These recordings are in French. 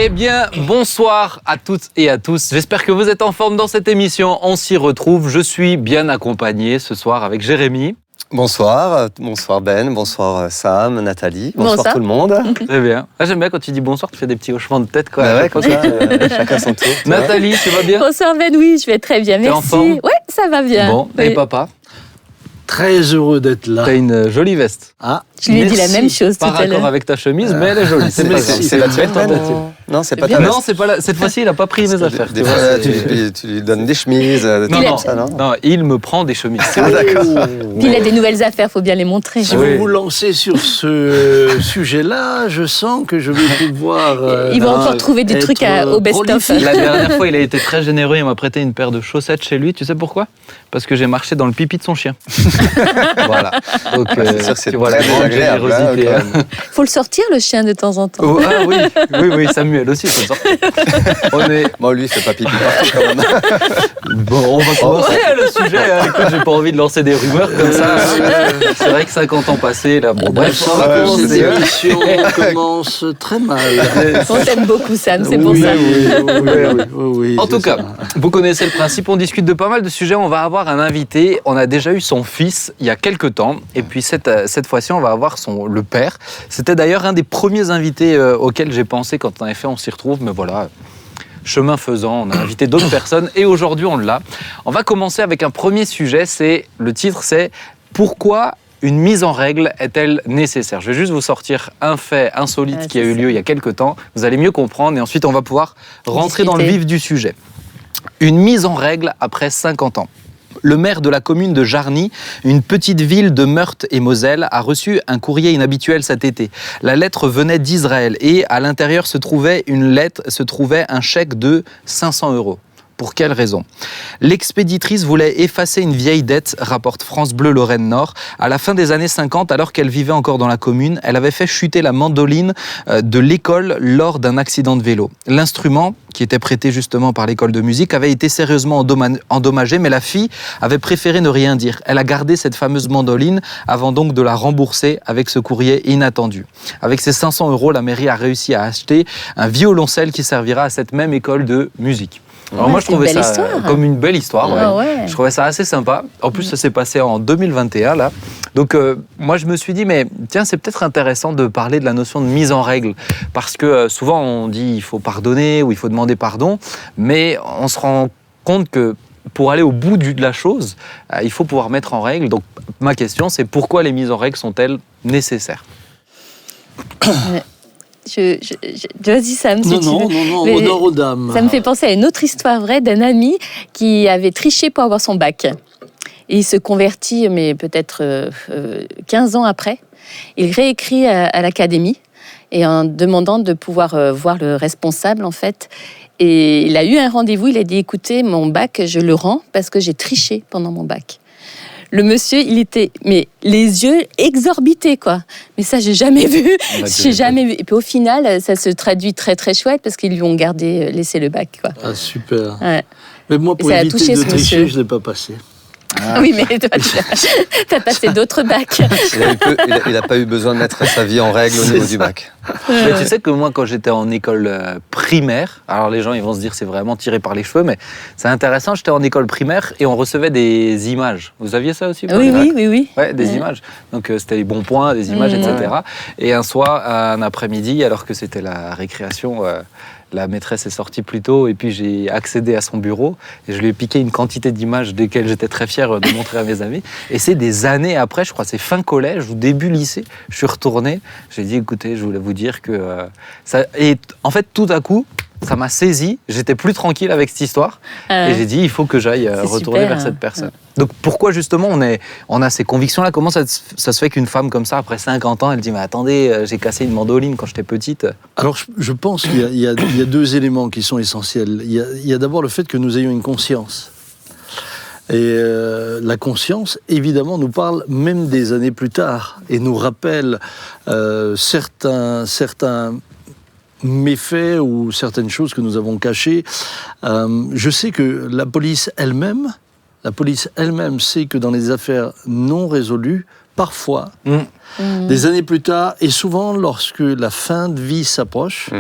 Eh bien, bonsoir à toutes et à tous. J'espère que vous êtes en forme dans cette émission. On s'y retrouve. Je suis bien accompagné ce soir avec Jérémy. Bonsoir Ben, bonsoir Sam, Nathalie, bonsoir tout le monde. Très bien. Ah, j'aime bien quand tu dis bonsoir, tu fais des petits hochements de tête. Bah ouais, comme ça, chacun son tour. Nathalie, tu vas bien? Bonsoir Ben, oui, je vais très bien, merci. T'es en forme? Ouais, ça va bien. Bon, oui. Et papa? Très heureux d'être là. T'as une jolie veste. Ah, je lui ai dit la même chose tout Par à l'heure. accord avec ta chemise, mais elle est jolie. C'est la tienne, non, c'est pas ta Non, veste. c'est pas cette fois-ci, il n'a pas pris mes affaires. Des fois, tu lui donnes des chemises, Non, ça, non. non, il me prend des chemises. Ah, d'accord. Puis il a des nouvelles affaires, faut bien les montrer. Si vous vous lancez sur ce sujet-là, je sens que je vais pouvoir... Ils vont encore trouver des trucs au best-of. La dernière fois, il a été très généreux, il m'a prêté une paire de chaussettes chez lui. Tu sais pourquoi? Parce que j'ai marché dans le pipi de son chien. Voilà. Donc, c'est sûr que c'est tu vois, très la grande désagréable, générosité. hein, Faut le sortir, le chien, de temps en temps. Oh, ah oui, Samuel aussi, faut le sortir. Bon, lui, il fait pas pipi partout quand même. Bon, on va commencer le sujet. Hein. Écoute, j'ai pas envie de lancer des rumeurs comme ça. C'est vrai que 50 ans passés, là. Bon, bref, on va Cette commencer. émission commence très mal. On t'aime beaucoup, Sam, c'est pour Oui, ça. oui, En tout c'est cas, ça. vous connaissez le principe, on discute de pas mal de sujets. On va avoir un invité. On a déjà eu son fils il y a quelques temps. Et puis cette fois-ci, on va avoir le père. C'était d'ailleurs un des premiers invités auxquels j'ai pensé quand en effet on s'y retrouve. Mais voilà, chemin faisant, on a invité d'autres personnes. Et aujourd'hui, on l'a. On va commencer avec un premier sujet. Le titre, c'est « Pourquoi une mise en règle est-elle nécessaire ?» Je vais juste vous sortir un fait insolite qui a eu lieu il y a quelques temps. Vous allez mieux comprendre et ensuite on va pouvoir rentrer dans le vif du sujet. Une mise en règle après 50 ans. Le maire de la commune de Jarny, une petite ville de Meurthe-et-Moselle, a reçu un courrier inhabituel cet été. La lettre venait d'Israël et à l'intérieur se trouvait un chèque de 500 €. Pour quelle raison? L'expéditrice voulait effacer une vieille dette, rapporte France Bleu Lorraine Nord. À la fin des années 50, alors qu'elle vivait encore dans la commune, elle avait fait chuter la mandoline de l'école lors d'un accident de vélo. L'instrument, qui était prêté justement par l'école de musique, avait été sérieusement endommagé, mais la fille avait préféré ne rien dire. Elle a gardé cette fameuse mandoline avant donc de la rembourser avec ce courrier inattendu. Avec ces 500 €, la mairie a réussi à acheter un violoncelle qui servira à cette même école de musique. Alors moi, je trouvais ça comme une belle histoire. Ouais. Ah ouais. Je trouvais ça assez sympa. En plus, ça s'est passé en 2021, là. Donc, moi, je me suis dit, mais tiens, c'est peut-être intéressant de parler de la notion de mise en règle. Parce que souvent, on dit il faut pardonner ou il faut demander pardon. Mais on se rend compte que pour aller au bout de la chose, il faut pouvoir mettre en règle. Donc, ma question, c'est pourquoi les mises en règle sont-elles nécessaires? Vas-y Sam, si tu veux. Non, Mais honneur aux dames. ça me fait penser à une autre histoire vraie d'un ami qui avait triché pour avoir son bac. Et il se convertit, mais peut-être 15 ans après. Il réécrit à l'académie et en demandant de pouvoir voir le responsable, en fait. Et il a eu un rendez-vous, il a dit « Écoutez, mon bac, je le rends parce que j'ai triché pendant mon bac. » Le monsieur, il était, mais les yeux exorbités, quoi. Mais ça, j'ai jamais vu. J'ai jamais vu. Et puis au final, ça se traduit très très chouette parce qu'ils lui ont laissé le bac, quoi. Ah, super. Ouais. Mais moi, pour ça a éviter touché de ce tricher, monsieur. je ne l'ai pas passé. Ah. Oui, mais toi, tu as passé d'autres bacs. Il n'a pas eu besoin de mettre sa vie en règle au niveau du bac. Mais tu sais que moi, quand j'étais en école primaire, alors les gens ils vont se dire c'est vraiment tiré par les cheveux, mais c'est intéressant, j'étais en école primaire et on recevait des images. Vous aviez ça aussi? Oui. Ouais, des images. Donc c'était les bons points, des images, etc. Et un soir, un après-midi, alors que c'était la récréation, la maîtresse est sortie plus tôt et puis j'ai accédé à son bureau et je lui ai piqué une quantité d'images desquelles j'étais très fier de montrer à mes amis. Et c'est des années après, je crois, c'est fin collège ou début lycée, je suis retourné, j'ai dit écoutez, je voulais vous dire que ça... Et en fait, tout à coup, ça m'a saisi, j'étais plus tranquille avec cette histoire et j'ai dit il faut que j'aille retourner vers cette personne. Donc pourquoi justement on a ces convictions-là? Comment ça se fait qu'une femme comme ça, après 50 ans, elle dit mais attendez, j'ai cassé une mandoline quand j'étais petite? Alors je pense qu'il y a deux éléments qui sont essentiels. Il y a d'abord le fait que nous ayons une conscience. Et la conscience, évidemment, nous parle même des années plus tard et nous rappelle certains méfaits ou certaines choses que nous avons cachées. Je sais que la police elle-même sait que dans les affaires non résolues, parfois, des années plus tard, et souvent lorsque la fin de vie s'approche,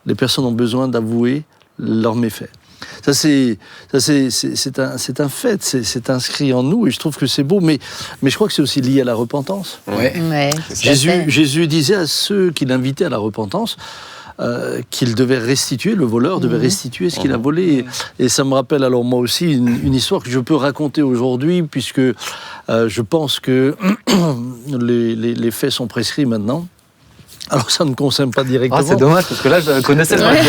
les personnes ont besoin d'avouer leurs méfaits. Ça, c'est un fait, c'est inscrit en nous, et je trouve que c'est beau, mais je crois que c'est aussi lié à la repentance. Ouais. Ouais, Jésus disait à ceux qu'il invitait à la repentance qu'il devait restituer, le voleur devait restituer ce qu'il a volé. Et ça me rappelle alors moi aussi une histoire que je peux raconter aujourd'hui, puisque je pense que les faits sont prescrits maintenant. Alors ça ne me concerne pas directement. Ah, c'est dommage, parce que là, je connaissais le match.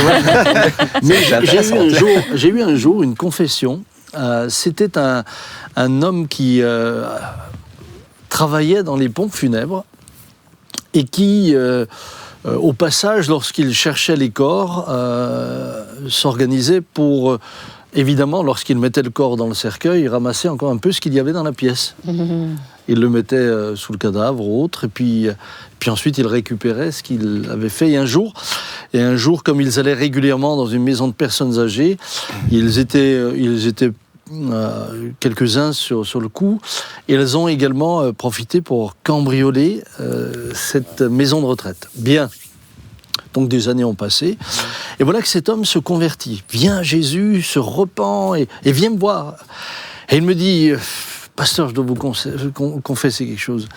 Mais j'ai eu un jour une confession. C'était un homme qui travaillait dans les pompes funèbres et qui, au passage, lorsqu'il cherchait les corps, s'organisait pour... Évidemment, lorsqu'il mettait le corps dans le cercueil, il ramassait encore un peu ce qu'il y avait dans la pièce. Il le mettait sous le cadavre ou autre, et puis ensuite il récupérait ce qu'il avait fait. Et un jour, comme ils allaient régulièrement dans une maison de personnes âgées, ils étaient quelques-uns sur le coup, et ils ont également profité pour cambrioler cette maison de retraite. Bien. Donc des années ont passé, et voilà que cet homme se convertit, vient à Jésus, se repent et vient me voir. Et il me dit, pasteur, je dois vous confesser quelque chose.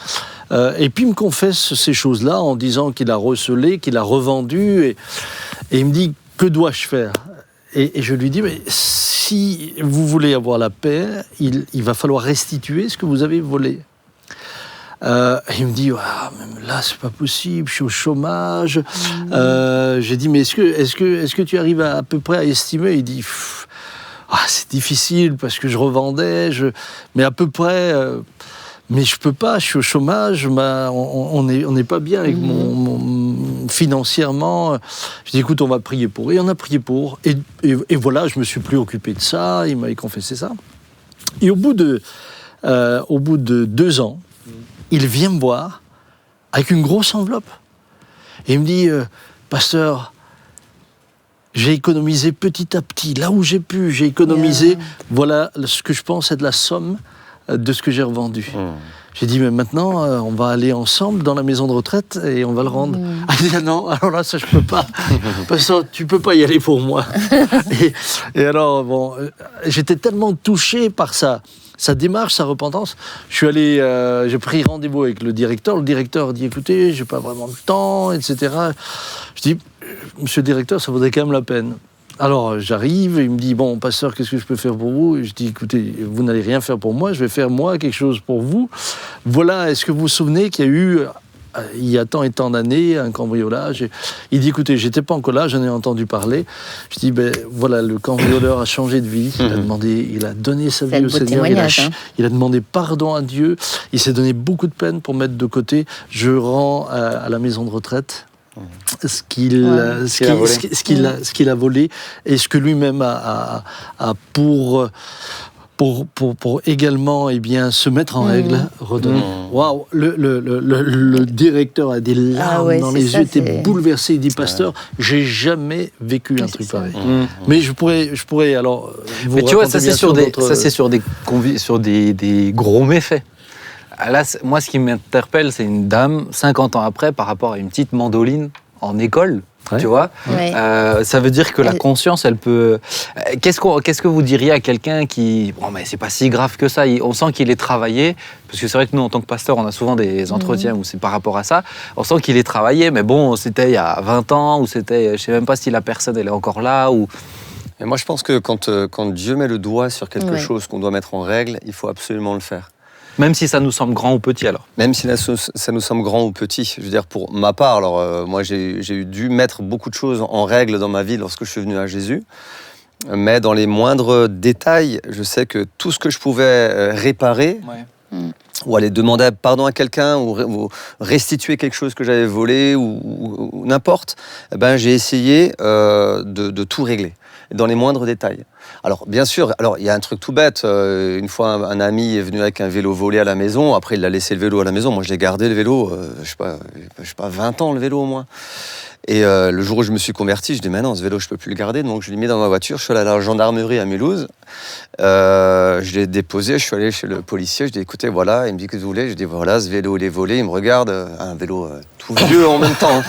Et puis il me confesse ces choses-là en disant qu'il a recelé, qu'il a revendu, et il me dit, que dois-je faire ? Et je lui dis, mais si vous voulez avoir la paix, il va falloir restituer ce que vous avez volé. Il me dit, même là c'est pas possible, je suis au chômage. J'ai dit, mais est-ce que tu arrives à peu près à estimer ? Il dit, c'est difficile parce que je revendais, mais à peu près, mais je peux pas, je suis au chômage, on n'est pas bien avec mon financièrement. Je dis, écoute, on va prier pour. Et on a prié pour, et voilà, je me suis plus occupé de ça, il m'avait confessé ça. Et au bout de 2 ans, il vient me voir avec une grosse enveloppe. Et il me dit, pasteur, j'ai économisé petit à petit, là où j'ai pu, j'ai économisé, voilà ce que je pense être la somme de ce que j'ai revendu. J'ai dit, mais maintenant, on va aller ensemble dans la maison de retraite et on va le rendre. Il dit, non, alors là, ça, je peux pas. Parce que tu peux pas y aller pour moi. et alors, bon, j'étais tellement touché par sa démarche, sa repentance. Je suis allé, j'ai pris rendez-vous avec le directeur. Le directeur dit, écoutez, j'ai pas vraiment le temps, etc. Je dis, monsieur le directeur, ça vaudrait quand même la peine. Alors j'arrive, il me dit, bon, pasteur, qu'est-ce que je peux faire pour vous ? Et je dis, écoutez, vous n'allez rien faire pour moi, je vais faire moi quelque chose pour vous. Voilà, est-ce que vous vous souvenez qu'il y a eu, il y a tant et tant d'années, un cambriolage ? Il dit, écoutez, j'étais pas encore là, j'en ai entendu parler. Je dis, voilà, le cambrioleur a changé de vie, il a donné sa vie au Seigneur, il a demandé pardon à Dieu, il s'est donné beaucoup de peine pour mettre de côté. Je rends à la maison de retraite ce qu'il a volé et ce que lui-même a pour également se mettre en règle, redonner. Waouh, le directeur a des larmes dans les yeux, était bouleversé. Il dit, pasteur, j'ai jamais vécu un truc pareil. Mais je pourrais alors vous. Mais tu vois, ça c'est sur des gros méfaits. Là, moi, ce qui m'interpelle, c'est une dame, 50 ans après, par rapport à une petite mandoline en école, tu vois. Ça veut dire que la conscience, elle peut... Qu'est-ce que vous diriez à quelqu'un qui... Bon, mais c'est pas si grave que ça, on sent qu'il est travaillé, parce que c'est vrai que nous, en tant que pasteur, on a souvent des entretiens où c'est par rapport à ça, on sent qu'il est travaillé, mais bon, c'était il y a 20 ans, ou c'était... Je sais même pas si la personne, elle est encore là, ou... Et moi, je pense que quand Dieu met le doigt sur quelque chose qu'on doit mettre en règle, il faut absolument le faire. Même si ça nous semble grand ou petit, alors. Même si ça nous semble grand ou petit. Je veux dire, pour ma part, alors moi, j'ai dû mettre beaucoup de choses en règle dans ma vie lorsque je suis venu à Jésus. Mais dans les moindres détails, je sais que tout ce que je pouvais réparer, ou aller demander pardon à quelqu'un, ou restituer quelque chose que j'avais volé, ou n'importe, j'ai essayé de tout régler, dans les moindres détails. Alors, bien sûr, il y a un truc tout bête. Une fois, un ami est venu avec un vélo volé à la maison. Après, il a laissé le vélo à la maison. Moi, je l'ai gardé, le vélo, je sais pas, 20 ans, le vélo au moins. Et le jour où je me suis converti, je dis, mais non, ce vélo, je peux plus le garder. Donc, je l'ai mis dans ma voiture. Je suis allé à la gendarmerie à Mulhouse. Je l'ai déposé. Je suis allé chez le policier. Je dis, écoutez, voilà. Il me dit, que vous voulez? Je dis, voilà, ce vélo, il est volé. Il me regarde. Un vélo tout vieux en même temps.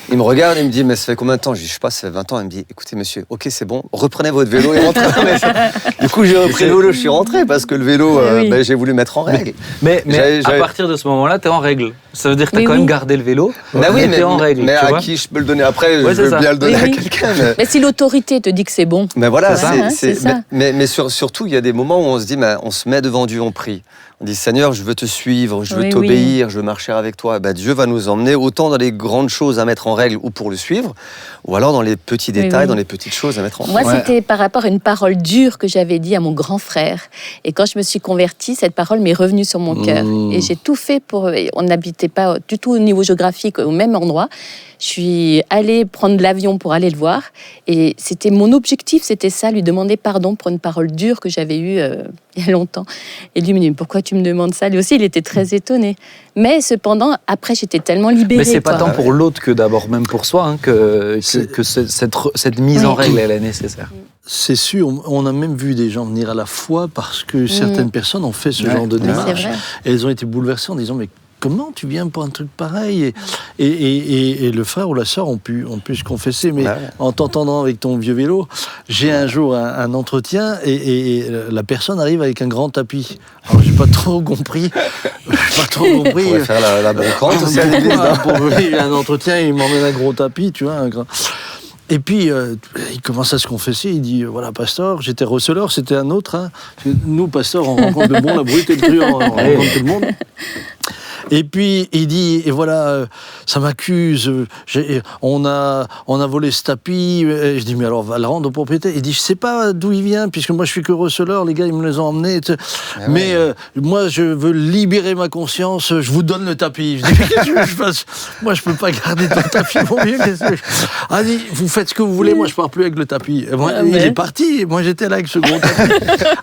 Il me regarde. Il me dit, mais ça fait combien de temps? Je dis, je sais pas, ça fait 20 ans. Il me dit, écoutez, monsieur, ok, c'est bon. Reprenez votre vélo et rentrez. Du coup, j'ai repris le vélo. Je suis rentré parce que le vélo, j'ai voulu mettre en règle. Mais à partir de ce moment-là, tu es en règle. Ça veut dire que tu as quand même gardé le vélo. Bah oui, mais t'es en règle. Mais à qui je peux le donner après? Je veux bien le donner à quelqu'un. Mais si l'autorité te dit que c'est bon. Mais voilà, c'est ça. Mais surtout, il y a des moments où on se dit, on se met devant Dieu, on prie. On dit, Seigneur, je veux te suivre, je veux t'obéir, je veux marcher avec toi. Dieu va nous emmener autant dans les grandes choses à mettre en règle ou pour le suivre, ou alors dans les petits détails, dans les petites choses à mettre en règle. Moi, c'était par rapport à une parole dure que j'avais dit à mon grand frère. Et quand je me suis convertie, cette parole m'est revenue sur mon cœur. Et j'ai tout fait pour... On n'habitait pas du tout au niveau géographique au même endroit. Je suis allée prendre l'avion pour aller le voir. Et c'était mon objectif, c'était ça, lui demander pardon pour une parole dure que j'avais eue il y a longtemps. Et lui me dit, pourquoi tu me demandes ça? Lui aussi, il était très étonné. Mais cependant, après, j'étais tellement libérée. Mais c'est pas tant pour l'autre que d'abord même pour soi que cette mise en règle, elle est nécessaire. C'est sûr, on a même vu des gens venir à la foi parce que certaines personnes ont fait ce genre de démarche. Et elles ont été bouleversées en disant, mais comment tu viens pour un truc pareil? Et le frère ou la sœur ont pu se confesser. Mais en t'entendant avec ton vieux vélo, j'ai un jour un entretien et la personne arrive avec un grand tapis. Alors j'ai pas trop compris. On pourrait faire la brocante aussi à l'église. Pour un entretien, il m'emmène un gros tapis, tu vois, un grand... Et puis, il commence à se confesser, il dit, voilà, pasteur, j'étais receleur, c'était un autre. Hein. Nous, pasteur, on rencontre le bon, la brute et le truand, on rencontre tout le monde. Et puis, il dit, et voilà, ça m'accuse, on a volé ce tapis. Et je dis, mais alors, va le rendre au propriétaire. Il dit, je sais pas d'où il vient, puisque moi, je suis que receleur, les gars, ils me les ont emmenés. Mais moi, je veux libérer ma conscience, je vous donne le tapis. Je dis, mais qu'est-ce que je fasse? Moi, je peux pas garder ton tapis, mon vieux. Ah, dit, vous faites ce que vous voulez, moi, je pars plus avec le tapis. Moi, il est parti, moi, j'étais là avec ce gros tapis.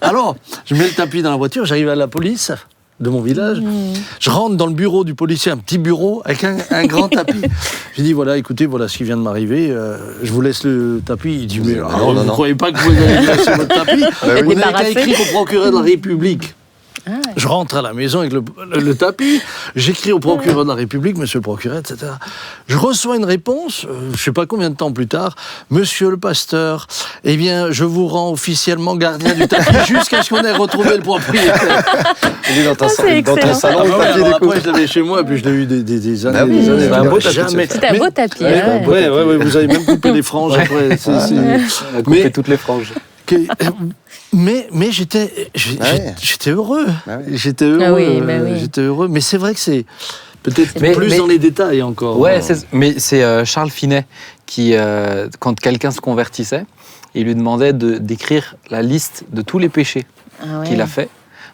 Alors, je mets le tapis dans la voiture, j'arrive à la police de mon village. Je rentre dans le bureau du policier, un petit bureau avec un grand tapis. J'ai dit, voilà, écoutez, voilà ce qui vient de m'arriver. Je vous laisse le tapis. Il dit, mais vous ne croyez pas que vous allez laisser votre tapis? Vous n'avez qu'à écrire au procureur de la République. Je rentre à la maison avec le tapis, j'écris au procureur de la République, monsieur le procureur, etc. Je reçois une réponse, je ne sais pas combien de temps plus tard, monsieur le pasteur, eh bien, je vous rends officiellement gardien du tapis jusqu'à ce qu'on ait retrouvé le propriétaire. Il est dans ton salon, le tapis, du coup. Après, je l'avais chez moi, puis je l'ai eu des années. C'était un beau tapis. Oui, vous avez même coupé les franges après. Coupé toutes les franges. Mais j'étais heureux. J'étais heureux. J'étais heureux. Mais c'est vrai que c'est peut-être plus dans les détails encore. Ouais, mais c'est Charles Finet qui, quand quelqu'un se convertissait, il lui demandait d'écrire la liste de tous les péchés qu'il a fait.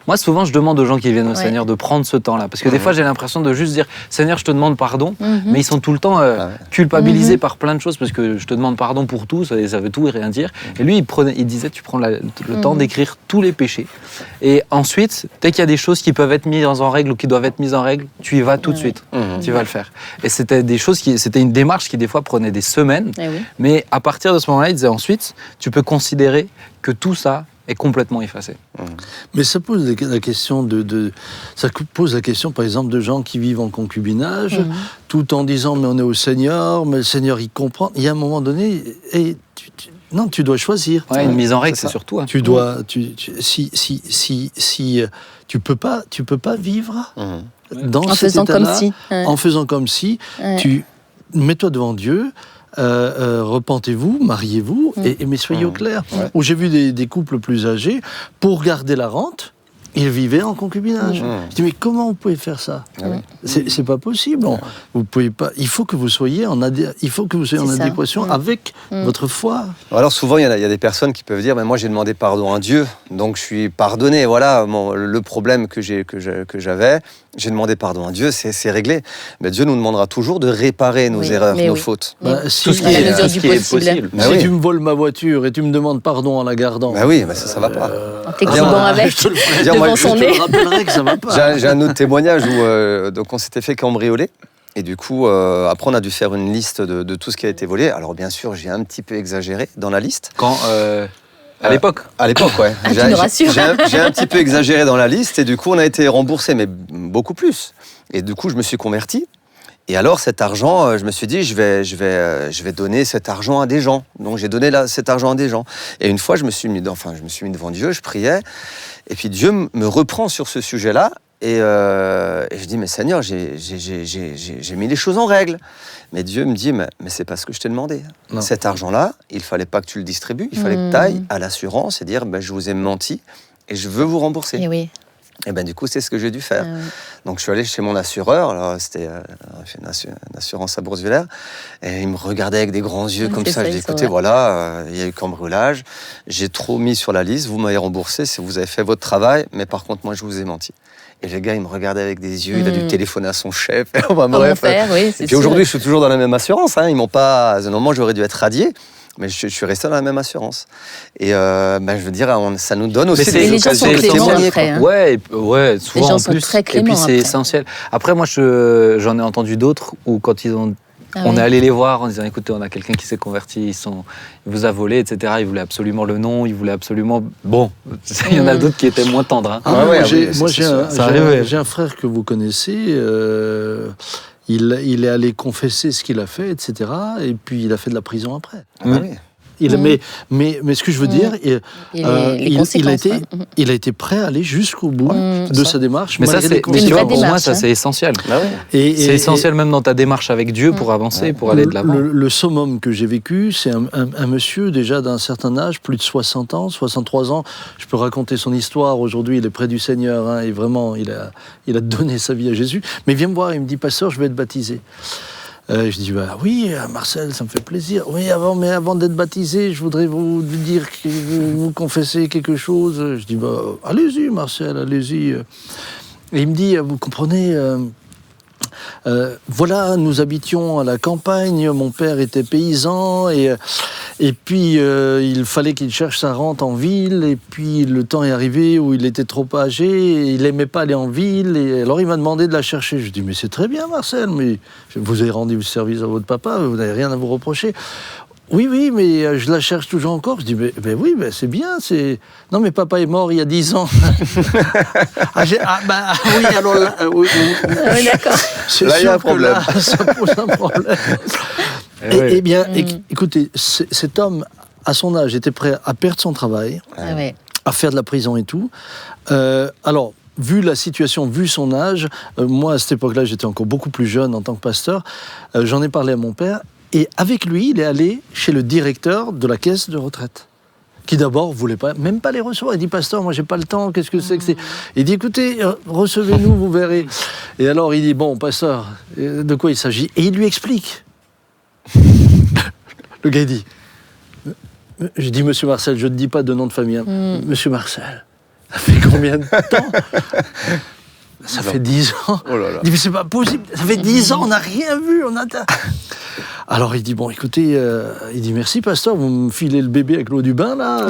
Moi, souvent, je demande aux gens qui viennent au Seigneur de prendre ce temps-là. Parce que des fois, j'ai l'impression de juste dire « Seigneur, je te demande pardon ». Mais ils sont tout le temps culpabilisés par plein de choses. Parce que je te demande pardon pour tout, ça veut tout et rien dire. Et lui, il disait « Tu prends le temps d'écrire tous les péchés. Et ensuite, dès qu'il y a des choses qui peuvent être mises en règle ou qui doivent être mises en règle, tu y vas tout de suite. Tu vas le faire. » Et c'était c'était une démarche qui, des fois, prenait des semaines. Mais à partir de ce moment-là, il disait ensuite, tu peux considérer que tout ça est complètement effacé. Mais ça pose la question ça pose la question, par exemple, de gens qui vivent en concubinage, tout en disant, mais on est au Seigneur, mais le Seigneur, il comprend. Il y a un moment donné, non, tu dois choisir. Une mise en règle, c'est surtout. Tu dois, si tu peux pas vivre dans cet état-là, en faisant comme si, mets-toi devant Dieu. Repentez-vous, mariez-vous, mais soyez au clair. Où j'ai vu des couples plus âgés, pour garder la rente, ils vivaient en concubinage. Je dis, mais comment vous pouvez faire ça? C'est pas possible. Vous pouvez pas. Il faut que vous soyez en adéquation avec votre foi. Alors souvent, il y a des personnes qui peuvent dire, mais moi j'ai demandé pardon à Dieu, donc je suis pardonné. Voilà le problème que j'avais. J'ai demandé pardon à Dieu, c'est réglé. Mais Dieu nous demandera toujours de réparer nos erreurs, nos fautes. Si, Tout ce qui est possible. Si tu me voles ma voiture et tu me demandes pardon en la gardant. Bah oui, mais ça va pas. En t'exhibant avec, devant son nez. Je te rappellerai que ça va pas. J'ai un autre témoignage où donc on s'était fait cambrioler. Et du coup, après, on a dû faire une liste de tout ce qui a été volé. Alors, bien sûr, j'ai un petit peu exagéré dans la liste. À l'époque À l'époque, ouais. Ah, tu nous rassures. J'ai un petit peu exagéré dans la liste. Et du coup, on a été remboursé, mais beaucoup plus. Et du coup, je me suis converti. Et alors, cet argent, je me suis dit, je vais donner cet argent à des gens. Donc, j'ai donné cet argent à des gens. Et une fois, je me suis mis devant Dieu, je priais. Et puis, Dieu me reprend sur ce sujet-là. Et je dis, mais Seigneur, j'ai mis les choses en règle. Mais Dieu me dit, mais c'est pas ce que je t'ai demandé. Non. Cet argent-là, il fallait pas que tu le distribues. Il fallait que tu ailles à l'assurance et dire, je vous ai menti et je veux vous rembourser. Et oui. Et du coup, c'est ce que j'ai dû faire. Ah oui. Donc, je suis allé chez mon assureur. Alors, c'était une assurance à Bourse-Villers. Et il me regardait avec des grands yeux comme ça. Je dis, écoutez, voilà, il y a eu cambriolage. J'ai trop mis sur la liste. Vous m'avez remboursé si vous avez fait votre travail. Mais par contre, moi, je vous ai menti. Et le gars, il me regardait avec des yeux. Il a dû téléphoner à son chef. Bref. Faire, oui, et puis aujourd'hui, je suis toujours dans la même assurance. Ils m'ont pas... Normalement, j'aurais dû être radié. Mais je suis resté dans la même assurance. Et je veux dire, ça nous donne aussi des occasions de témoigner. Ouais, souvent les gens en sont plus. très Et cléments puis c'est après. essentiel. Après, moi, j'en ai entendu d'autres où quand on est allé les voir en disant, écoutez, on a quelqu'un qui s'est converti, il vous a volé, etc. Il voulait absolument le nom, il voulait absolument... Bon, il y en a d'autres qui étaient moins tendres. Moi, j'ai un frère que vous connaissez... Il est allé confesser ce qu'il a fait, etc. Et puis il a fait de la prison après. Mais ce que je veux dire, il a été prêt à aller jusqu'au bout de sa démarche. Mais ça, pour moi, ça c'est essentiel. C'est essentiel même dans ta démarche avec Dieu pour avancer, pour aller de l'avant. Le summum que j'ai vécu, c'est un monsieur déjà d'un certain âge, plus de 60 ans, 63 ans. Je peux raconter son histoire. Aujourd'hui, il est près du Seigneur et vraiment, il a donné sa vie à Jésus. Mais il vient me voir et il me dit, pasteur, je vais être baptisé. Je dis, oui, Marcel, ça me fait plaisir. Oui, mais avant d'être baptisé, je voudrais vous dire que vous confessez quelque chose. Je dis, allez-y, Marcel, allez-y. Et il me dit, vous comprenez, voilà, nous habitions à la campagne, mon père était paysan, et puis il fallait qu'il cherche sa rente en ville, et puis le temps est arrivé où il était trop âgé, et il n'aimait pas aller en ville, et alors il m'a demandé de la chercher. Je dis, mais c'est très bien Marcel, mais vous avez rendu service à votre papa, vous n'avez rien à vous reprocher. Oui, mais je la cherche toujours encore. Je dis, mais oui, c'est bien. Non, mais papa est mort il y a 10 ans. Oui, alors là... oui, d'accord. C'est là, il y a un problème. Là, ça pose un problème. Eh bien, écoutez, cet homme, à son âge, était prêt à perdre son travail, à faire de la prison et tout. Alors... Vu la situation, vu son âge, moi à cette époque-là, j'étais encore beaucoup plus jeune en tant que pasteur, j'en ai parlé à mon père, et avec lui, il est allé chez le directeur de la caisse de retraite, qui d'abord voulait même pas les recevoir. Il dit, pasteur, moi j'ai pas le temps, qu'est-ce que c'est que c'est ? Il dit, écoutez, recevez-nous, vous verrez. Et alors il dit, bon, pasteur, de quoi il s'agit ? Et il lui explique. Le gars il dit, je dis, monsieur Marcel, je ne dis pas de nom de famille, monsieur Marcel. Ça fait combien de temps ? Ça fait 10 ans. Oh là là. Il dit, mais c'est pas possible. Ça fait 10 ans, on n'a rien vu. Alors il dit, bon, écoutez, il dit, merci pasteur, vous me filez le bébé avec l'eau du bain, là.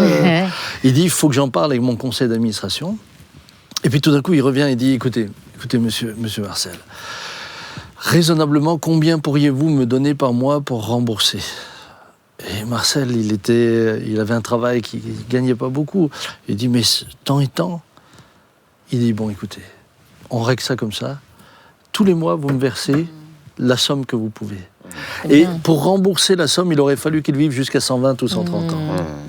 Il dit, il faut que j'en parle avec mon conseil d'administration. Et puis tout d'un coup, il revient et dit, écoutez, monsieur Marcel, raisonnablement, combien pourriez-vous me donner par mois pour rembourser ? Et Marcel, il avait un travail qui ne gagnait pas beaucoup. Il dit, mais tant et tant. Il dit, bon, écoutez, on règle ça comme ça. Tous les mois, vous me versez la somme que vous pouvez. Et pour rembourser la somme, il aurait fallu qu'il vive jusqu'à 120 ou 130 ans.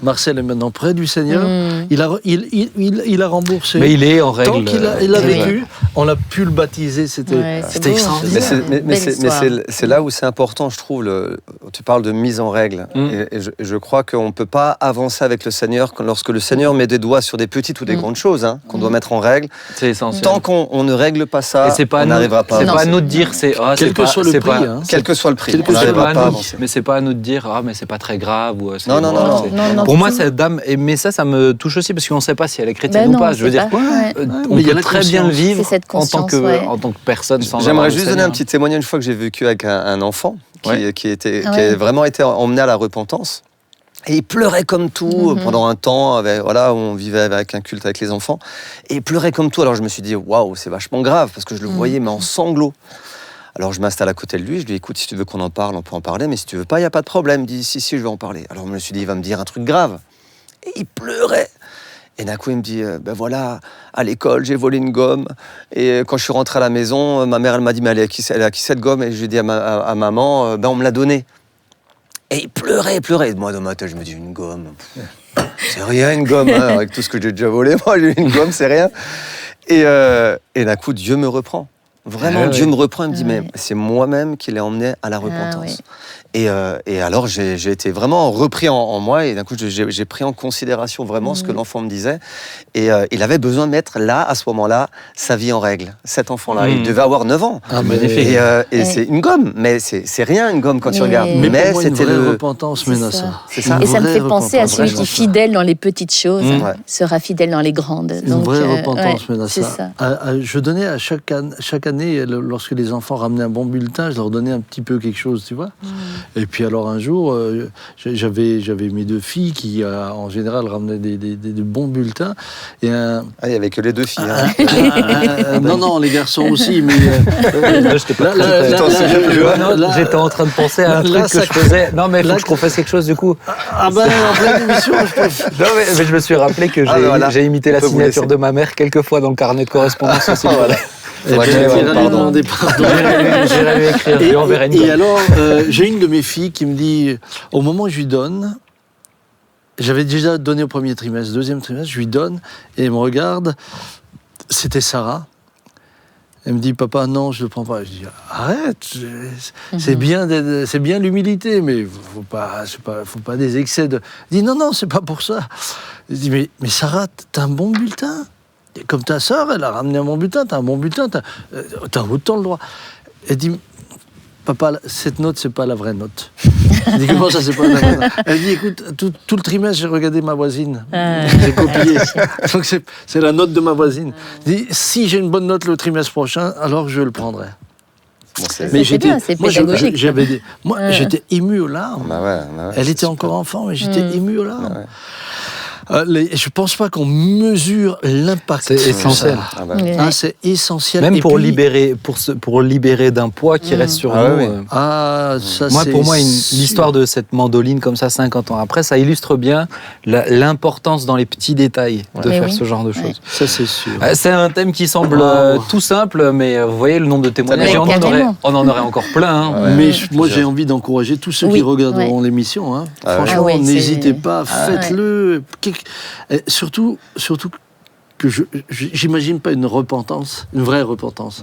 Marcel est maintenant près du Seigneur. Il a remboursé. Mais il est en règle. Tant qu'il a vécu, on a pu le baptiser. C'était extraordinaire. Mais c'est là où c'est important, je trouve. Tu parles de mise en règle. Et je crois qu'on ne peut pas avancer avec le Seigneur lorsque le Seigneur met des doigts sur des petites ou des grandes choses qu'on doit mettre en règle. C'est essentiel. Tant qu'on ne règle pas ça, on n'arrivera pas. C'est pas à nous de dire, quel que soit le prix. Quel que soit le prix. Quel que soit savais pas pas à nous, avancer. mais c'est pas à nous de dire mais c'est pas très grave ou c'est Non, non, voilà, non, c'est- non, Pour du moi tout. cette dame, mais ça me touche aussi parce qu'on ne sait pas si elle est chrétienne Ben ou non, pas. on Je veux sait dire, pas. Ouais. on Mais il y a peut la très bien le conscience. vivre C'est cette en tant conscience, ouais. en tant que personne sans. avoir J'aimerais le juste donner Seigneur. un petit témoignage une fois que j'ai vécu avec un enfant qui Ouais. qui a vraiment été emmené à la repentance. Et il pleurait comme tout pendant un temps. On vivait avec un culte avec les enfants. Et il pleurait comme tout. Alors je me suis dit, waouh, c'est vachement grave parce que je le voyais, mais en sanglots. Alors je m'installe à côté de lui. Je lui dis, écoute, si tu veux qu'on en parle, on peut en parler. Mais si tu veux pas, il n'y a pas de problème. Il me dit, si, je vais en parler. Alors je me suis dit, il va me dire un truc grave. Et il pleurait. Et d'un coup, il me dit, ben voilà, à l'école, j'ai volé une gomme. Et quand je suis rentré à la maison, ma mère, elle m'a dit, mais elle est à qui cette gomme? Et je lui ai dit à maman, on me l'a donnée. Et il pleurait. Moi, dans ma tête, je me dis, une gomme. C'est rien, une gomme. Hein, avec tout ce que j'ai déjà volé, moi, j'ai une gomme, c'est rien. Et d'un coup, Dieu me reprend. Vraiment, Dieu me reprend et me dit, mais c'est moi-même qui l'ai emmené à la repentance. Et alors, j'ai été vraiment repris en moi et d'un coup, j'ai pris en considération vraiment ce que l'enfant me disait. Et il avait besoin de mettre là, à ce moment-là, sa vie en règle. Cet enfant-là, il devait avoir 9 ans. Ah, magnifique. Et c'est une gomme, mais c'est rien une gomme quand tu regardes. Mais pour moi, une c'était vraie repentance mène à C'est ça. ça. C'est ça. Et ça me fait Vraie penser à repentance, celui qui est vraiment. fidèle dans les petites choses Ouais. sera fidèle dans les grandes. Une vraie repentance ouais, mène à c'est ça. Je donnais à chaque année, lorsque les enfants ramenaient un bon bulletin, je leur donnais un petit peu quelque chose, tu vois. Et puis alors un jour, j'avais mes 2 filles qui, en général, ramenaient des bons bulletins. Et Ah, il n'y avait que les 2 filles. Hein. non, les garçons aussi, mais... J'étais pas très- J'étais en train de penser à un truc que je faisais. Non, mais il faut que je confesse quelque chose du coup. Ah ben, en pleine émission, je pense. Non, mais je me suis rappelé que j'ai imité la On peut vous signature laisser. de ma mère quelques fois dans le carnet de correspondance aussi. Faudra que J'ai je- lui pardon. demandé pardon. J'irai lui écrire, je lui enverrai une Et gomme. alors, j'ai une de mes filles qui me dit, au moment où je lui donne, j'avais déjà donné au premier trimestre, deuxième trimestre, je lui donne, et elle me regarde, c'était Sarah. Elle me dit, papa, non, je ne le prends pas. Je dis, arrête, c'est bien l'humilité, mais faut pas des excès de... Elle dit, non, c'est pas pour ça. Je dis, mais Sarah, t'as un bon bulletin. Et comme ta sœur, elle a ramené un bon bulletin, t'as un bon bulletin, t'as autant le droit. Elle dit, papa, cette note, c'est pas la vraie note. Je dis, comment ça, c'est pas la vraie note? Elle dit, écoute, tout le trimestre, j'ai regardé ma voisine. J'ai copié. Donc, c'est la note de ma voisine. Je dis, si j'ai une bonne note le trimestre prochain, alors je le prendrai. Bon, c'est- Mais c'est bien, c'est pédagogique. J'étais ému aux larmes. Bah ouais, Elle c'est était super. encore enfant, mais j'étais ému aux larmes. Ouais. Je pense pas qu'on mesure l'impact. C'est de essentiel. ça. Ah bah. Ouais. C'est essentiel. Même Et pour puis- libérer d'un poids qui reste sur Ah nous. oui. Ça, Moi, c'est pour moi, sûr. l'histoire de cette mandoline comme ça, 50 ans après, ça illustre bien l'importance dans les petits détails de Mais faire oui. ce genre de choses. Ça, c'est sûr. C'est un thème qui semble Wow. tout simple, mais vous voyez le nombre de témoignages. Mais Et carrément. on en aurait encore plein. Hein. Ouais. Mais moi, j'ai envie d'encourager tous ceux Oui, qui regarderont l'émission. Hein. Ah ouais. Franchement, Ah ouais, n'hésitez c'est- pas, faites-le. Et surtout que j'imagine pas une repentance, une vraie repentance,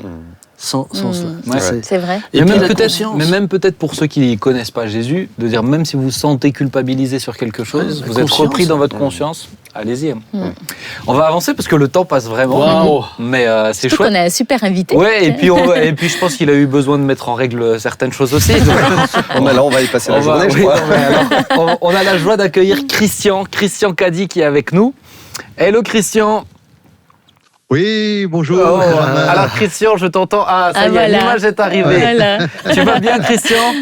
sans cela. Ouais. Ça, C'est vrai. Et Mais puis même la peut-être, conscience. mais même peut-être pour ceux qui ne connaissent pas Jésus, de dire même si vous vous sentez culpabilisé sur quelque chose, Ouais, vous la êtes conscience. repris dans votre conscience, allez-y. On va avancer parce que le temps passe vraiment. Waouh. Mais c'est Surtout chouette. qu'on a un super invité. Ouais, et puis je pense qu'il a eu besoin de mettre en règle certaines choses aussi. Donc, Bon, bah là, on va y passer la on va- journée, je oui, crois. non, mais alors, on a la joie d'accueillir Christian Caddy qui est avec nous. Hello Christian. Oui, bonjour. Oh, alors Christian, je t'entends. Ah, ça Ah, y est, voilà. l'image est arrivée. Voilà. Tu vas bien Christian?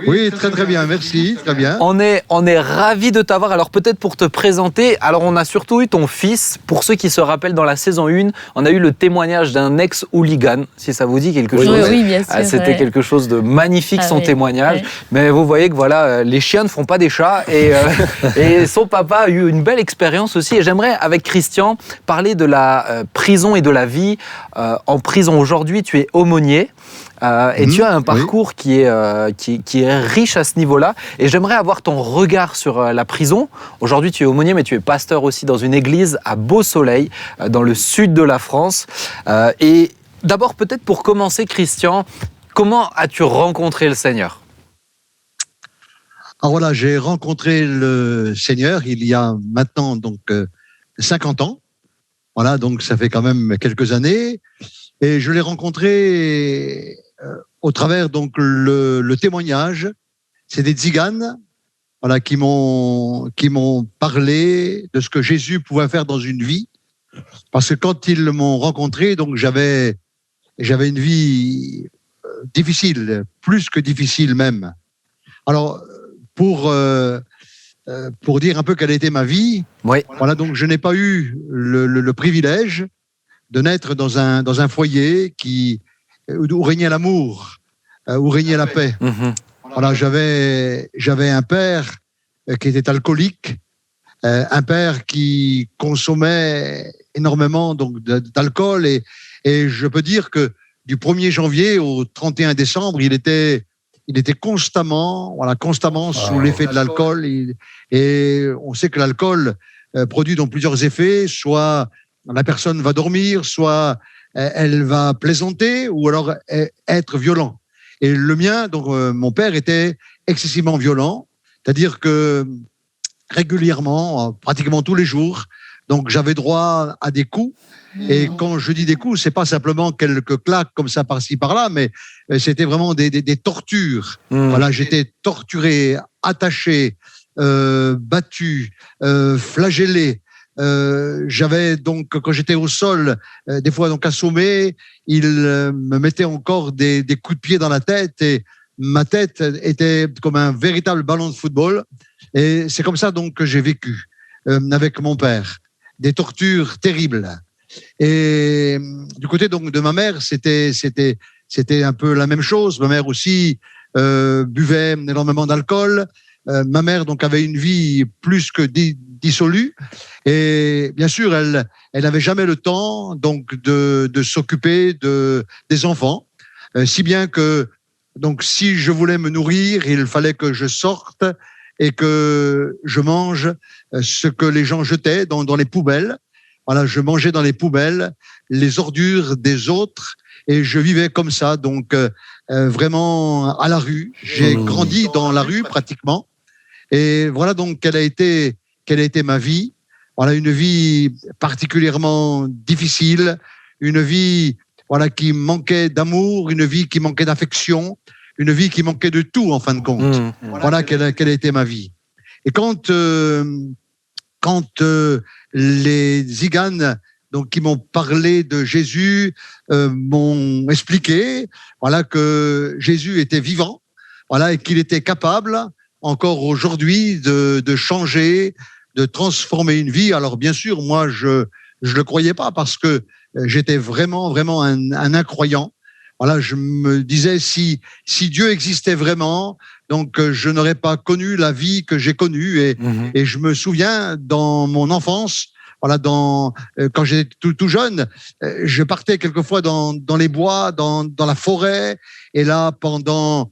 Oui, très bien, merci, très bien. On est ravis de t'avoir. Alors peut-être pour te présenter, alors on a surtout eu ton fils. Pour ceux qui se rappellent, dans la saison 1, on a eu le témoignage d'un ex-hooligan, si ça vous dit quelque chose. Oui, bien sûr. C'était ouais. quelque chose de magnifique, Ah son oui, témoignage. ouais. Mais vous voyez que voilà, les chiens ne font pas des chats. Et son papa a eu une belle expérience aussi. Et j'aimerais, avec Christian, parler de la prison et de la vie en prison. Aujourd'hui, tu es aumônier. Et tu as un parcours qui est riche à ce niveau-là. Et j'aimerais avoir ton regard sur la prison. Aujourd'hui, tu es aumônier, mais tu es pasteur aussi dans une église à Beau-Soleil, dans le sud de la France. Et d'abord, peut-être pour commencer, Christian, comment as-tu rencontré le Seigneur ? Alors voilà, j'ai rencontré le Seigneur il y a maintenant donc 50 ans. Voilà, donc ça fait quand même quelques années. Et je l'ai rencontré au travers donc le témoignage. C'est des tziganes, voilà, qui m'ont parlé de ce que Jésus pouvait faire dans une vie. Parce que quand ils m'ont rencontré, donc j'avais une vie difficile, plus que difficile même. Alors, pour dire un peu quelle était ma vie, Oui. voilà, donc je n'ai pas eu le privilège de naître dans un foyer où régnait l'amour, où régnait la paix. Mhm. Voilà, j'avais un père qui était alcoolique, un père qui consommait énormément donc d'alcool et je peux dire que du 1er janvier au 31 décembre, il était constamment sous l'effet de l'alcool et on sait que l'alcool produit donc plusieurs effets, soit la personne va dormir, soit elle va plaisanter ou alors être violent. Et le mien, donc mon père était excessivement violent, c'est-à-dire que régulièrement, pratiquement tous les jours, donc j'avais droit à des coups. Et quand je dis des coups, c'est pas simplement quelques claques comme ça par-ci par-là, mais c'était vraiment des tortures. Voilà, j'étais torturé, attaché, battu, flagellé. J'avais donc, quand j'étais au sol, des fois donc assommé, il me mettait encore des coups de pied dans la tête et ma tête était comme un véritable ballon de football. Et c'est comme ça donc que j'ai vécu avec mon père, des tortures terribles. Et du côté donc de ma mère, c'était un peu la même chose. Ma mère aussi buvait énormément d'alcool. Ma mère donc avait une vie plus que dissolue et bien sûr elle n'avait jamais le temps donc de s'occuper des enfants, si bien que donc si je voulais me nourrir, il fallait que je sorte et que je mange ce que les gens jetaient dans les poubelles. Voilà, je mangeais dans les poubelles les ordures des autres et je vivais comme ça, donc vraiment à la rue. J'ai grandi dans la rue pratiquement. Et voilà donc quelle a été ma vie. Voilà, une vie particulièrement difficile, une vie voilà qui manquait d'amour, une vie qui manquait d'affection, une vie qui manquait de tout en fin de compte. Voilà quelle a été ma vie. Et quand les Tziganes donc qui m'ont parlé de Jésus m'ont expliqué voilà que Jésus était vivant, voilà, et qu'il était capable encore aujourd'hui de changer, de transformer une vie. Alors bien sûr, moi je le croyais pas parce que j'étais vraiment un incroyant. Voilà, je me disais si Dieu existait vraiment, donc je n'aurais pas connu la vie que j'ai connue et je me souviens dans mon enfance, voilà, quand j'étais tout jeune, je partais quelquefois dans les bois, dans la forêt, et là pendant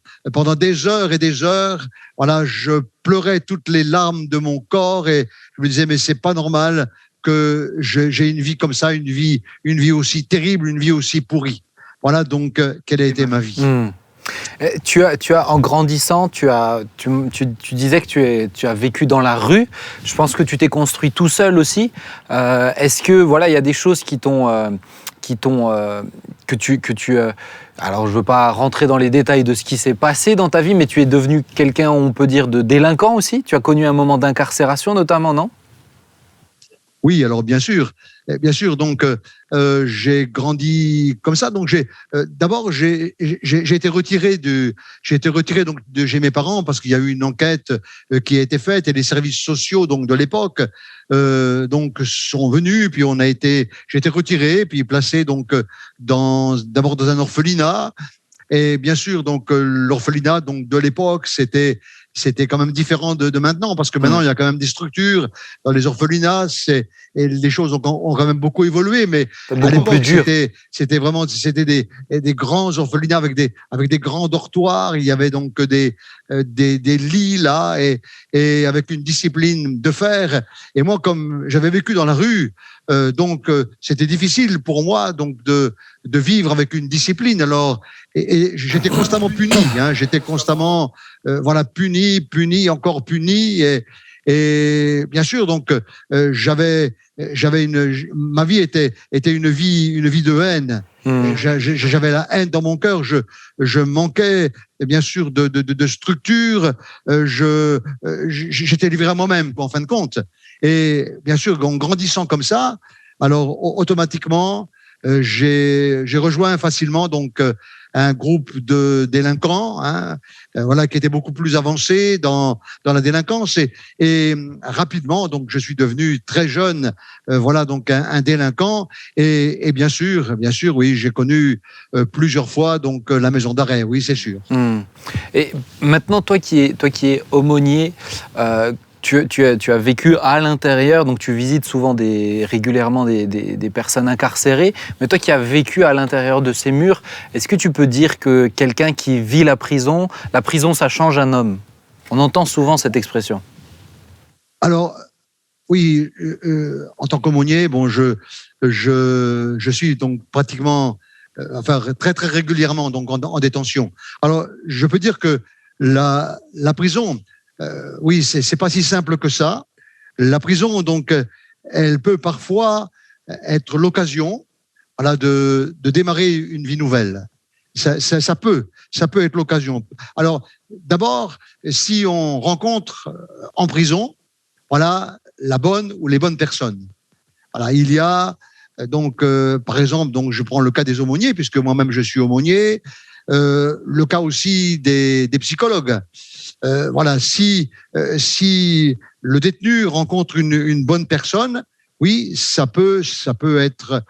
des heures et des heures, voilà, je pleurais toutes les larmes de mon corps et je me disais mais c'est pas normal que j'ai une vie comme ça, une vie aussi terrible, une vie aussi pourrie. Voilà donc quelle a été ma vie. Tu as en grandissant, tu disais que tu as vécu dans la rue. Je pense que tu t'es construit tout seul aussi. Est-ce que voilà, il y a des choses alors je veux pas rentrer dans les détails de ce qui s'est passé dans ta vie, mais tu es devenu quelqu'un, on peut dire, de délinquant aussi. Tu as connu un moment d'incarcération notamment, non ? Oui, alors bien sûr. Donc j'ai grandi comme ça. Donc d'abord j'ai été retiré donc de chez mes parents parce qu'il y a eu une enquête qui a été faite et les services sociaux donc de l'époque donc sont venus, puis j'ai été retiré puis placé donc d'abord dans un orphelinat. Et bien sûr, donc l'orphelinat donc de l'époque, c'était quand même différent de maintenant, parce que maintenant il y a quand même des structures dans les orphelinats, et les choses ont quand même beaucoup évolué, mais à l'époque c'était vraiment des grands orphelinats avec des grands dortoirs. Il y avait donc des lits là et avec une discipline de fer. Et moi, comme j'avais vécu dans la rue, donc c'était difficile pour moi donc de vivre avec une discipline. Alors et j'étais constamment puni, j'étais constamment puni, encore puni, Et bien sûr, donc ma vie était une vie de haine. J'avais la haine dans mon cœur. Je manquais bien sûr de structure. J'étais livré à moi-même, en fin de compte. Et bien sûr, en grandissant comme ça, alors automatiquement, j'ai rejoint facilement donc un groupe de délinquants, voilà, qui était beaucoup plus avancé dans la délinquance et rapidement, donc je suis devenu très jeune, voilà, donc un délinquant et bien sûr, oui, j'ai connu plusieurs fois donc la maison d'arrêt, oui, c'est sûr. Et maintenant, toi qui es aumônier, tu as vécu à l'intérieur, donc tu visites souvent régulièrement des personnes incarcérées, mais toi qui as vécu à l'intérieur de ces murs, est-ce que tu peux dire que quelqu'un qui vit la prison, ça change un homme? On entend souvent cette expression. Alors, oui, en tant qu'aumônier, bon, je suis donc pratiquement, enfin très très régulièrement donc en détention. Alors, je peux dire que la prison, oui, c'est pas si simple que ça. La prison, donc, elle peut parfois être l'occasion, voilà, de démarrer une vie nouvelle. Ça peut être l'occasion. Alors, d'abord, si on rencontre en prison, voilà, la bonne ou les bonnes personnes. Voilà, il y a donc, par exemple, donc je prends le cas des aumôniers puisque moi-même je suis aumônier. Le cas aussi des psychologues. Voilà, si le détenu rencontre une bonne personne, oui, ça peut être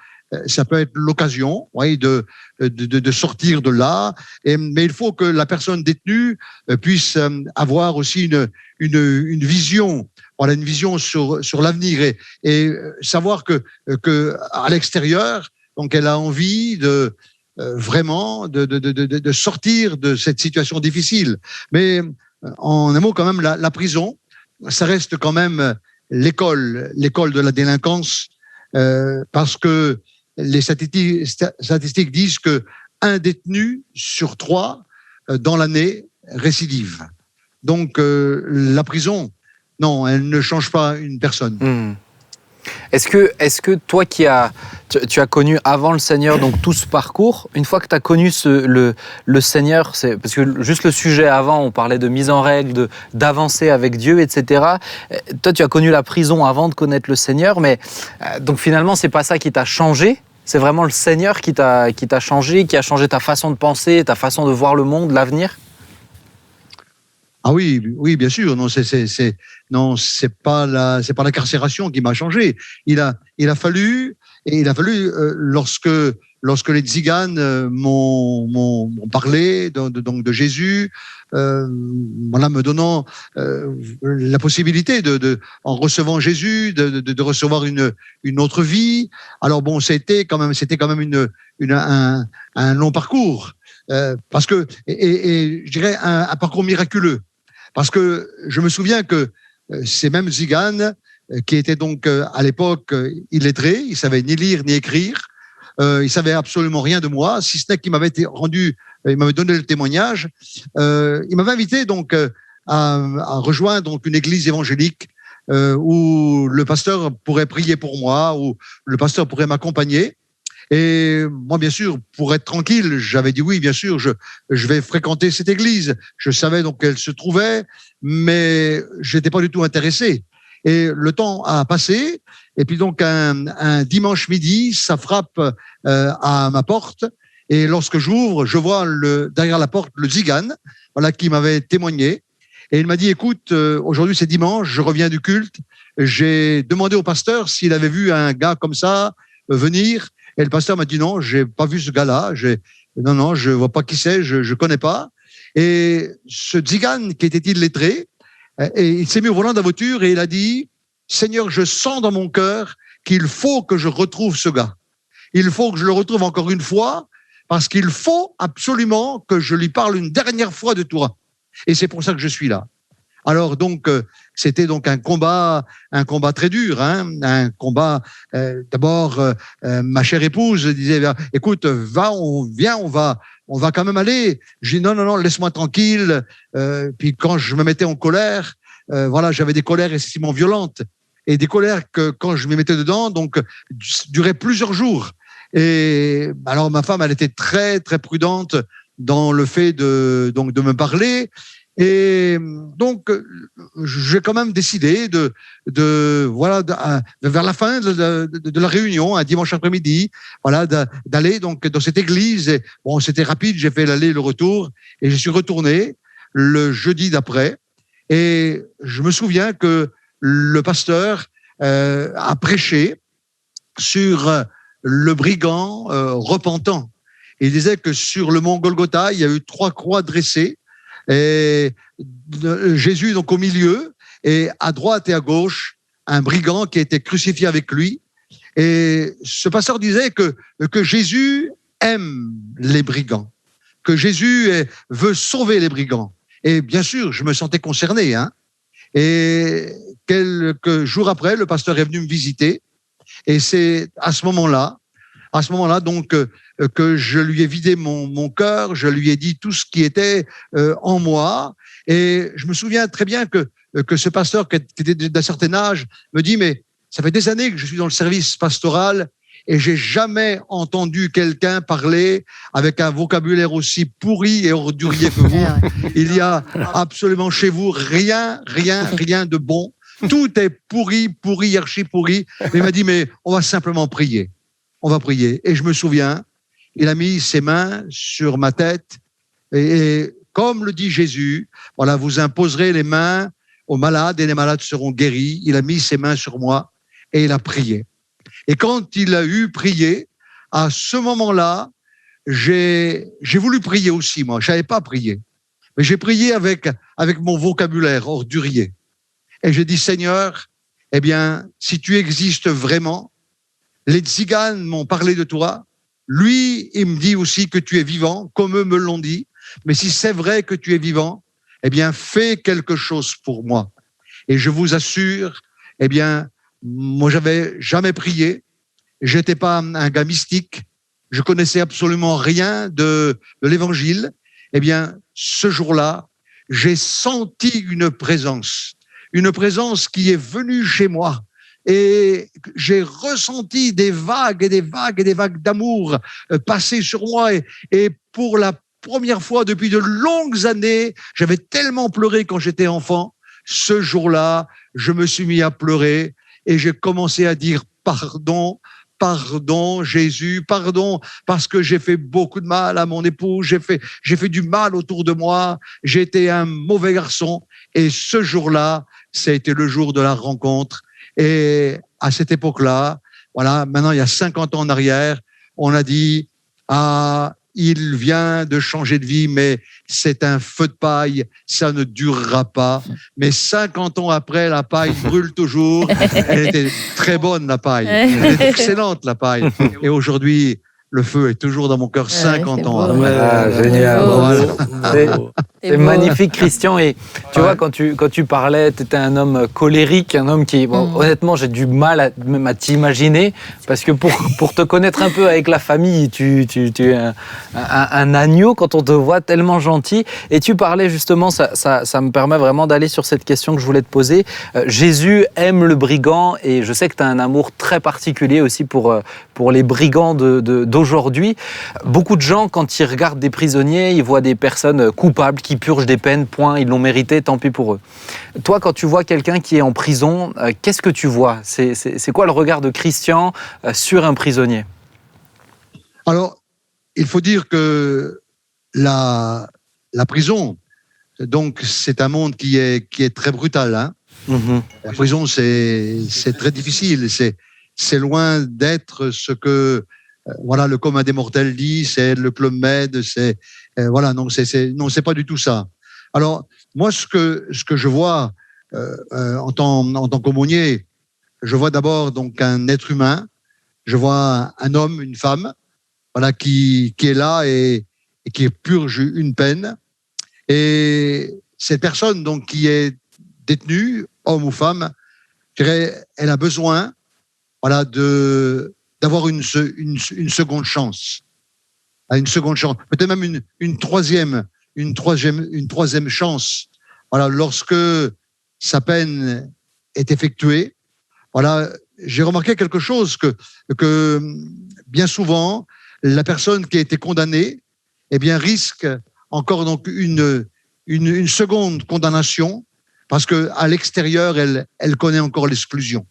l'occasion, oui, de sortir de là. Mais il faut que la personne détenue puisse avoir aussi une vision. Voilà, une vision sur l'avenir et savoir que à l'extérieur, donc elle a envie vraiment de sortir de cette situation difficile. Mais en un mot, quand même, la prison, ça reste quand même l'école de la délinquance, parce que les statistiques disent que un détenu sur 3 dans l'année récidive. Donc la prison, non, elle ne change pas une personne. Est-ce que toi tu as connu avant le Seigneur donc tout ce parcours, une fois que tu as connu le Seigneur, c'est parce que juste le sujet avant, on parlait de mise en règle, d'avancer avec Dieu, etc. Toi tu as connu la prison avant de connaître le Seigneur, mais donc finalement c'est pas ça qui t'a changé, c'est vraiment le Seigneur qui t'a changé, qui a changé ta façon de penser, ta façon de voir le monde, l'avenir. Ah oui, bien sûr. Non, c'est pas l'incarcération qui m'a changé. Il a fallu lorsque les tziganes m'ont parlé donc de Jésus, voilà, me donnant la possibilité en recevant Jésus de recevoir une autre vie. Alors bon, c'était quand même un long parcours, parce que et je dirais un parcours miraculeux. Parce que je me souviens que ces mêmes tziganes, qui étaient donc à l'époque illettrés, ils savaient ni lire ni écrire, ils savaient absolument rien de moi, si ce n'est qu'ils m'avaient ils m'avaient donné le témoignage. Ils m'avaient invité donc à rejoindre donc une église évangélique où le pasteur pourrait prier pour moi, où le pasteur pourrait m'accompagner. Et moi, bien sûr, pour être tranquille, j'avais dit oui, bien sûr, je vais fréquenter cette église. Je savais donc qu'elle se trouvait, mais je n'étais pas du tout intéressé. Et le temps a passé, et puis donc un dimanche midi, ça frappe à ma porte, et lorsque j'ouvre, je vois derrière la porte le tzigane, voilà, qui m'avait témoigné. Et il m'a dit, écoute, aujourd'hui c'est dimanche, je reviens du culte. J'ai demandé au pasteur s'il avait vu un gars comme ça venir. Et le pasteur m'a dit non, j'ai pas vu ce gars-là. Non, je vois pas qui c'est, je connais pas. Et ce tzigane qui était illettré, et il s'est mis au volant de la voiture et il a dit, Seigneur, je sens dans mon cœur qu'il faut que je retrouve ce gars. Il faut que je le retrouve encore une fois, parce qu'il faut absolument que je lui parle une dernière fois de toi. Et c'est pour ça que je suis là. Alors donc, c'était donc un combat très dur, un combat. D'abord, ma chère épouse disait, écoute, viens, on va quand même aller. J'ai dit non, laisse-moi tranquille. Puis quand je me mettais en colère, voilà, j'avais des colères excessivement violentes et des colères que quand je me mettais dedans, donc duraient plusieurs jours. Et alors ma femme, elle était très très prudente dans le fait de me parler. Et donc, j'ai quand même décidé vers la fin de la réunion, un dimanche après-midi, voilà, d'aller donc dans cette église. Et, bon, c'était rapide, j'ai fait l'aller et le retour, et je suis retourné le jeudi d'après. Et je me souviens que le pasteur a prêché sur le brigand repentant. Il disait que sur le mont Golgotha, il y a eu 3 croix dressées. Et Jésus donc au milieu, et à droite et à gauche un brigand qui a été crucifié avec lui. Et ce pasteur disait que Jésus aime les brigands, que Jésus veut sauver les brigands. Et bien sûr, je me sentais concerné, hein. Et quelques jours après, le pasteur est venu me visiter, et c'est à ce moment-là donc que je lui ai vidé mon cœur, je lui ai dit tout ce qui était en moi. Et je me souviens très bien que ce pasteur qui était d'un certain âge me dit, mais ça fait des années que je suis dans le service pastoral et j'ai jamais entendu quelqu'un parler avec un vocabulaire aussi pourri et ordurier que vous. Il y a absolument chez vous rien de bon. Tout est pourri, archi pourri. Mais il m'a dit, mais on va simplement prier. On va prier. Et je me souviens, il a mis ses mains sur ma tête et comme le dit Jésus, voilà, vous imposerez les mains aux malades et les malades seront guéris. Il a mis ses mains sur moi et il a prié. Et quand il a eu prié, à ce moment-là, j'ai voulu prier aussi, moi. Je savais pas prier. Mais j'ai prié avec mon vocabulaire ordurier. Et j'ai dit, Seigneur, eh bien, si tu existes vraiment, les tziganes m'ont parlé de toi. Lui, il me dit aussi que tu es vivant, comme eux me l'ont dit. Mais si c'est vrai que tu es vivant, eh bien, fais quelque chose pour moi. Et je vous assure, eh bien, moi, j'avais jamais prié. J'étais pas un gars mystique. Je connaissais absolument rien de l'évangile. Eh bien, ce jour-là, j'ai senti une présence qui est venue chez moi. Et j'ai ressenti des vagues et des vagues et des vagues d'amour passer sur moi. Et pour la première fois depuis de longues années, j'avais tellement pleuré quand j'étais enfant. Ce jour-là, je me suis mis à pleurer et j'ai commencé à dire pardon. Pardon, Jésus, pardon, parce que j'ai fait beaucoup de mal à mon épouse, j'ai fait du mal autour de moi, j'ai été un mauvais garçon. Et ce jour-là, ça a été le jour de la rencontre. Et à cette époque-là, voilà, maintenant il y a 50 ans en arrière, on a dit, il vient de changer de vie, mais c'est un feu de paille, ça ne durera pas. Mais 50 ans après, la paille brûle toujours. Elle était très bonne, la paille. Elle était excellente, la paille. Et aujourd'hui, le feu est toujours dans mon cœur 50 ans après. Génial. Voilà. C'est magnifique, Christian. Et tu vois, quand tu parlais, tu étais un homme colérique, un homme qui, honnêtement, j'ai du mal même à t'imaginer, parce que pour te connaître un peu avec la famille, tu es un agneau quand on te voit tellement gentil. Et tu parlais justement, ça me permet vraiment d'aller sur cette question que je voulais te poser. Jésus aime le brigand, et je sais que tu as un amour très particulier aussi pour les brigands d'aujourd'hui. Beaucoup de gens, quand ils regardent des prisonniers, ils voient des personnes coupables qui purgent des peines, point, ils l'ont mérité, tant pis pour eux. Toi, quand tu vois quelqu'un qui est en prison, qu'est-ce que tu vois ? C'est quoi le regard de Christian sur un prisonnier ? Alors, il faut dire que la prison, donc, c'est un monde qui est très brutal, hein. La prison, c'est très difficile, c'est loin d'être ce que voilà, le commun des mortels dit, c'est le Club Med, c'est voilà, non, c'est pas du tout ça. Alors moi, ce que je vois en tant qu'aumônier, je vois d'abord donc un être humain, je vois un homme, une femme, voilà, qui est là et qui purge une peine. Et cette personne donc qui est détenue, homme ou femme, je dirais, elle a besoin, voilà, d'avoir une seconde chance, peut-être même une troisième chance. Voilà, lorsque sa peine est effectuée. Voilà, j'ai remarqué quelque chose que bien souvent, la personne qui a été condamnée, eh bien, risque encore donc une seconde condamnation parce que à l'extérieur, elle connaît encore l'exclusion.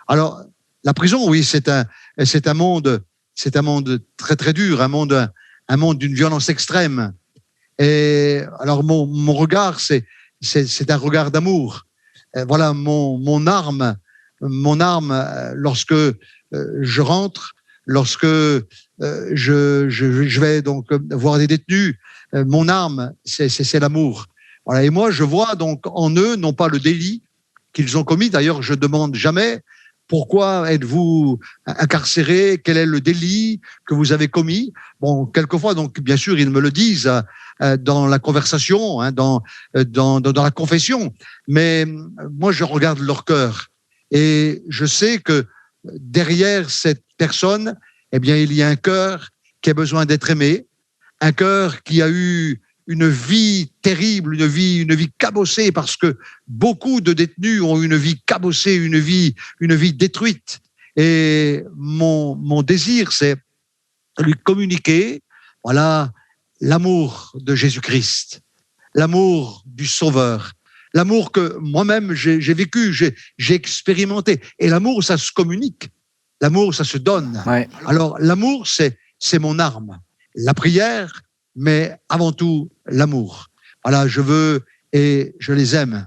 Alors, la prison, oui, c'est un monde très très dur, un monde d'une violence extrême. Et alors, mon regard, c'est un regard d'amour. Voilà, mon arme, lorsque je rentre, lorsque je vais donc voir des détenus, mon arme, c'est l'amour. Voilà, et moi, je vois donc en eux, non pas le délit qu'ils ont commis. D'ailleurs, je demande jamais pourquoi êtes-vous incarcéré, quel est le délit que vous avez commis. Bon, quelquefois, donc, bien sûr, ils me le disent dans la conversation, hein, dans la confession. Mais moi, je regarde leur cœur et je sais que derrière cette personne, eh bien, il y a un cœur qui a besoin d'être aimé, un cœur qui a eu une vie terrible, une vie cabossée, parce que beaucoup de détenus ont une vie cabossée, une vie détruite. Et mon désir, c'est lui communiquer, voilà, l'amour de Jésus-Christ, l'amour du Sauveur, l'amour que moi-même j'ai vécu, j'ai expérimenté. Et l'amour, ça se communique. L'amour, ça se donne. Ouais. Alors, l'amour, c'est mon arme. La prière, mais avant tout, l'amour. Voilà, je veux et je les aime.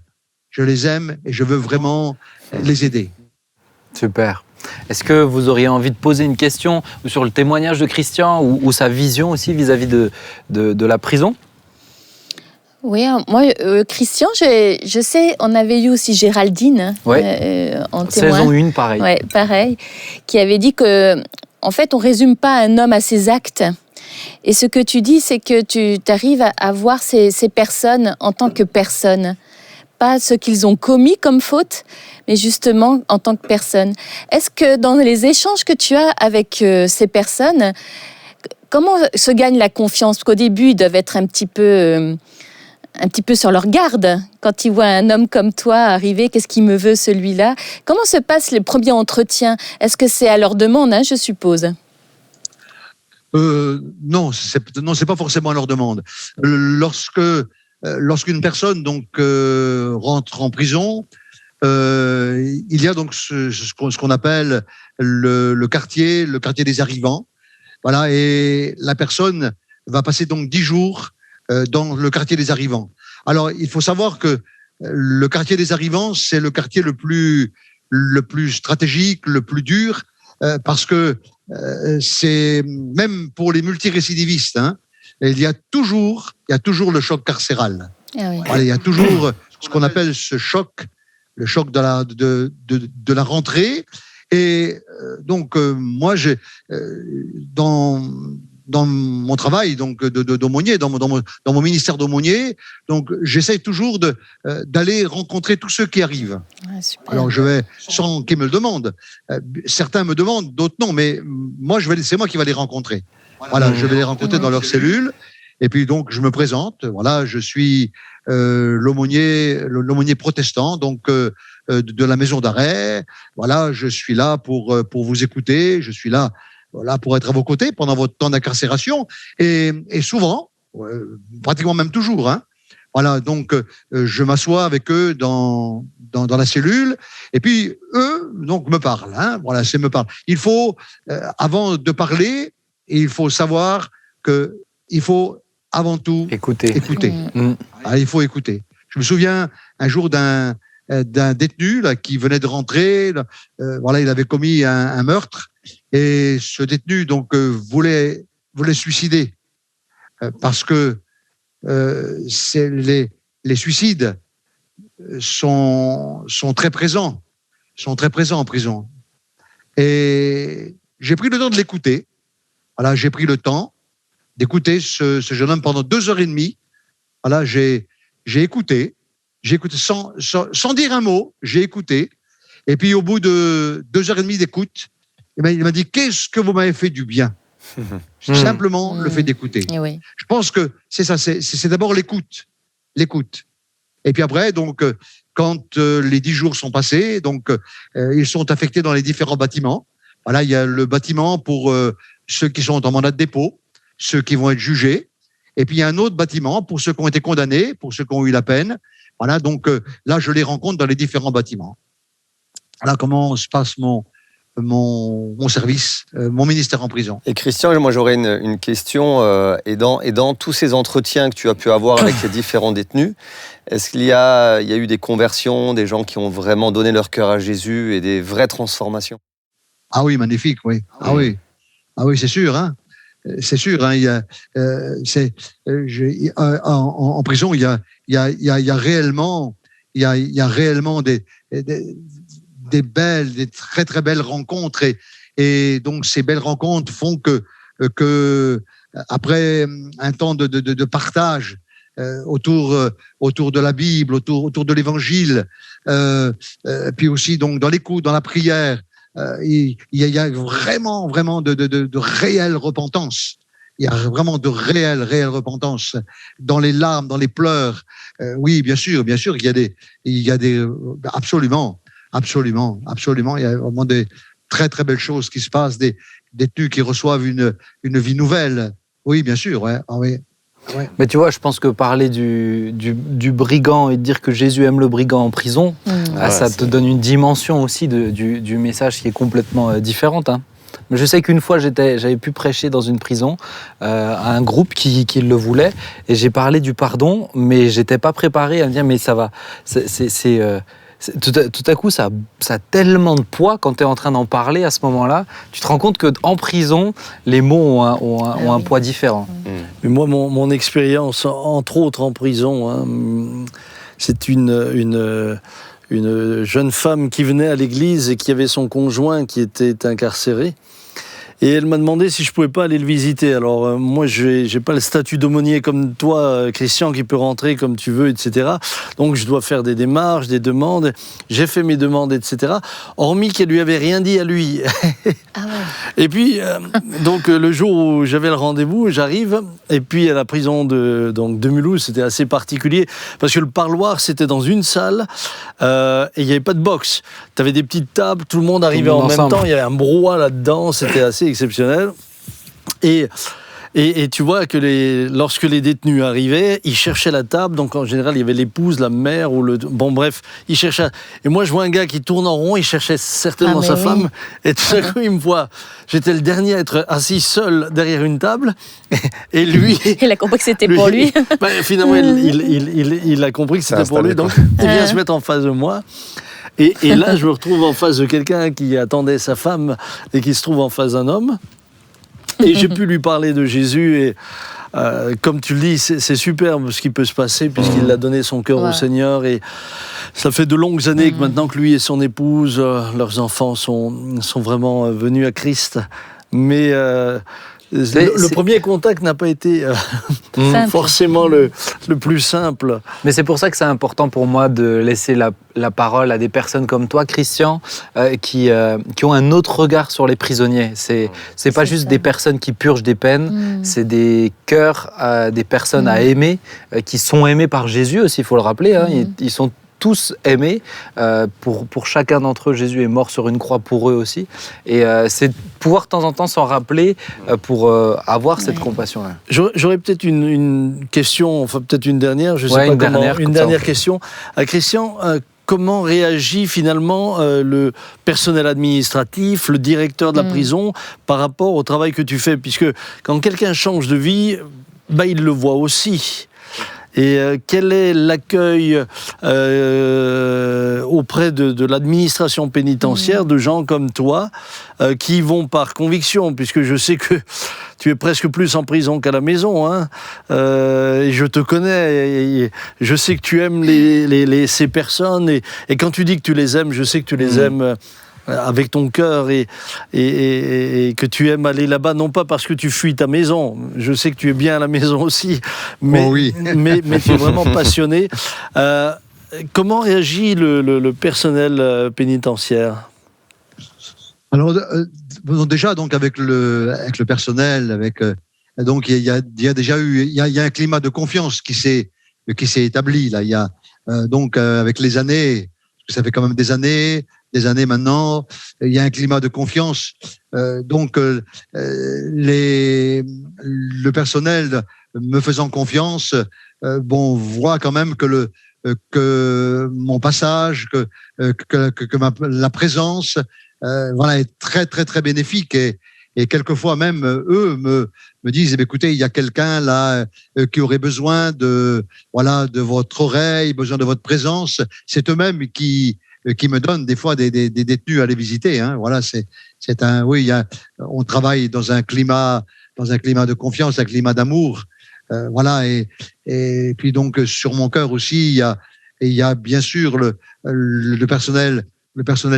Je les aime et je veux vraiment les aider. Super. Est-ce que vous auriez envie de poser une question sur le témoignage de Christian ou sa vision aussi vis-à-vis de la prison ? Oui, moi, Christian, je sais, on avait eu aussi Géraldine en témoin. Saison 1, pareil. Ouais, pareil, qui avait dit que, en fait, on résume pas un homme à ses actes. Et ce que tu dis, c'est que tu arrives à voir ces personnes en tant que personnes. Pas ce qu'ils ont commis comme faute, mais justement en tant que personne. Est-ce que dans les échanges que tu as avec ces personnes, comment se gagne la confiance ? Parce qu'au début, ils doivent être un petit peu sur leur garde. Quand ils voient un homme comme toi arriver, qu'est-ce qu'il me veut celui-là ? Comment se passent les premiers entretiens ? Est-ce que c'est à leur demande, je suppose ? Non, c'est pas forcément à leur demande. Lorsqu'une personne donc rentre en prison, il y a donc ce qu'on appelle le quartier des arrivants. Voilà, et la personne va passer donc 10 jours dans le quartier des arrivants. Alors, il faut savoir que le quartier des arrivants, c'est le quartier le plus stratégique, le plus dur, parce que c'est même pour les multirécidivistes, il y a toujours le choc carcéral. Ah oui. Voilà, il y a toujours ce qu'on appelle ce choc, le choc de la rentrée. Et donc moi, dans mon travail donc d'aumônier, dans mon ministère d'aumônier, donc j'essaye toujours d'aller rencontrer tous ceux qui arrivent. Ah, super. Alors je vais sans qu'ils me le demandent. Certains me demandent, d'autres non, mais moi c'est moi qui vais les rencontrer. Voilà, je vais les rencontrer dans leur cellule. Et puis donc je me présente. Voilà, je suis l'aumônier protestant donc de la maison d'arrêt. Voilà, je suis là pour vous écouter. Je suis là. Voilà, pour être à vos côtés pendant votre temps d'incarcération et souvent, pratiquement même toujours. Voilà, donc je m'assois avec eux dans la cellule et puis eux donc me parlent. Voilà, c'est me parlent. Il faut avant de parler, il faut savoir que il faut avant tout écouter. Ah, il faut écouter. Je me souviens un jour d'un détenu là qui venait de rentrer. Voilà, il avait commis un meurtre. Et ce détenu donc voulait suicider parce que les suicides sont très présents en prison. Et j'ai pris le temps de l'écouter. Voilà, j'ai pris le temps d'écouter ce jeune homme pendant 2h30. Voilà, j'ai écouté sans dire un mot. J'ai écouté. Et puis au bout de 2h30 d'écoute, il m'a dit, qu'est-ce que vous m'avez fait du bien ? Simplement le fait d'écouter. Oui. Je pense que c'est ça, c'est d'abord l'écoute. Et puis après, donc, quand les 10 jours sont passés, donc ils sont affectés dans les différents bâtiments. Voilà, il y a le bâtiment pour ceux qui sont en mandat de dépôt, ceux qui vont être jugés. Et puis, il y a un autre bâtiment pour ceux qui ont été condamnés, pour ceux qui ont eu la peine. Voilà, donc là, je les rencontre dans les différents bâtiments. Voilà comment se passe mon service, mon ministère en prison. Et Christian, moi j'aurais une question. Et dans tous ces entretiens que tu as pu avoir avec les différents détenus, est-ce qu'il y a eu des conversions, des gens qui ont vraiment donné leur cœur à Jésus et des vraies transformations? Ah oui, magnifique, oui. Ah oui, c'est sûr, hein. C'est sûr, hein, en prison, il y a réellement des très très belles rencontres et donc ces belles rencontres font que après un temps de partage autour de la Bible, autour de l'Évangile, puis aussi donc dans l'écoute, dans la prière. Il y a vraiment de réelle repentance. Il y a vraiment de réelle repentance dans les larmes, dans les pleurs. Oui, bien sûr, il y a des absolument. Il y a vraiment des très très belles choses qui se passent, des détenus qui reçoivent une vie nouvelle. Oui, bien sûr, ouais. Ah oui. Ouais. Mais tu vois, je pense que parler du brigand et de dire que Jésus aime le brigand en prison, ça te donne une dimension aussi du message qui est complètement différente. Hein. Mais je sais qu'une fois, j'avais pu prêcher dans une prison à un groupe qui le voulait, et j'ai parlé du pardon, mais j'étais pas préparé à me dire, mais ça va, tout à coup, ça a tellement de poids quand tu es en train d'en parler à ce moment-là. Tu te rends compte qu'en prison, les mots ont un poids différent. Mais moi, mon expérience, entre autres en prison, hein, c'est une jeune femme qui venait à l'église et qui avait son conjoint qui était incarcéré. Et elle m'a demandé si je pouvais pas aller le visiter. Alors moi, j'ai pas le statut d'aumônier comme toi, Christian, qui peut rentrer comme tu veux, etc. Donc je dois faire des démarches, des demandes. J'ai fait mes demandes, etc. Hormis qu'elle lui avait rien dit à lui. Ah ouais. Et puis donc le jour où j'avais le rendez-vous, j'arrive. Et puis à la prison de Mulhouse, c'était assez particulier parce que le parloir c'était dans une salle et il y avait pas de box. Tu avais des petites tables, tout le monde arrivait en même temps. Il y avait un brouhaha là-dedans. C'était assez exceptionnel. Et tu vois que lorsque les détenus arrivaient, ils cherchaient la table. Donc en général, il y avait l'épouse, la mère ou bon bref, ils cherchaient. Et moi, je vois un gars qui tourne en rond. Il cherchait certainement sa femme. Et tout à coup, il me voit. J'étais le dernier à être assis seul derrière une table. Et lui, il a compris que c'était pour lui. Finalement, il a compris que c'était pour lui. Donc il vient se mettre en face de moi. Et là, je me retrouve en face de quelqu'un qui attendait sa femme et qui se trouve en face d'un homme. Et j'ai pu lui parler de Jésus. Et comme tu le dis, c'est superbe ce qui peut se passer puisqu'il a donné son cœur au Seigneur. Et ça fait de longues années que maintenant que lui et son épouse, leurs enfants sont vraiment venus à Christ. Mais le premier contact n'a pas été forcément le plus simple. Mais c'est pour ça que c'est important pour moi de laisser la parole à des personnes comme toi, Christian, qui ont un autre regard sur les prisonniers. C'est pas juste des personnes qui purgent des peines, c'est des cœurs, des personnes à aimer, qui sont aimées par Jésus aussi, il faut le rappeler. Hein, ils sont tous aimés. Pour chacun d'entre eux, Jésus est mort sur une croix pour eux aussi. Et c'est de pouvoir de temps en temps s'en rappeler pour avoir cette compassion-là. J'aurais peut-être une question, enfin peut-être une dernière, je sais pas comment. Une dernière question. Christian, comment réagit finalement le personnel administratif, le directeur de la prison par rapport au travail que tu fais? Puisque quand quelqu'un change de vie, il le voit aussi. Et quel est l'accueil auprès de l'administration pénitentiaire de gens comme toi qui vont par conviction, puisque je sais que tu es presque plus en prison qu'à la maison, hein, et je te connais, et je sais que tu aimes ces personnes, et quand tu dis que tu les aimes, je sais que tu les aimes avec ton cœur et que tu aimes aller là-bas, non pas parce que tu fuis ta maison, je sais que tu es bien à la maison aussi, mais, mais tu es vraiment passionné. Comment réagit le personnel pénitentiaire? Alors déjà donc avec le personnel, donc il y a déjà eu un climat de confiance qui s'est établi là. Il y a Donc, avec les années, ça fait quand même des années maintenant, il y a un climat de confiance. Le personnel me faisant confiance, voit quand même que mon passage, la présence, est très très très bénéfique et quelquefois même eux me disent écoutez, il y a quelqu'un là qui aurait besoin de votre oreille, besoin de votre présence. C'est eux-mêmes qui me donnent des fois des détenus à les visiter. Hein. Voilà, on travaille dans un climat de confiance, un climat d'amour. Et puis donc sur mon cœur aussi, il y a bien sûr le personnel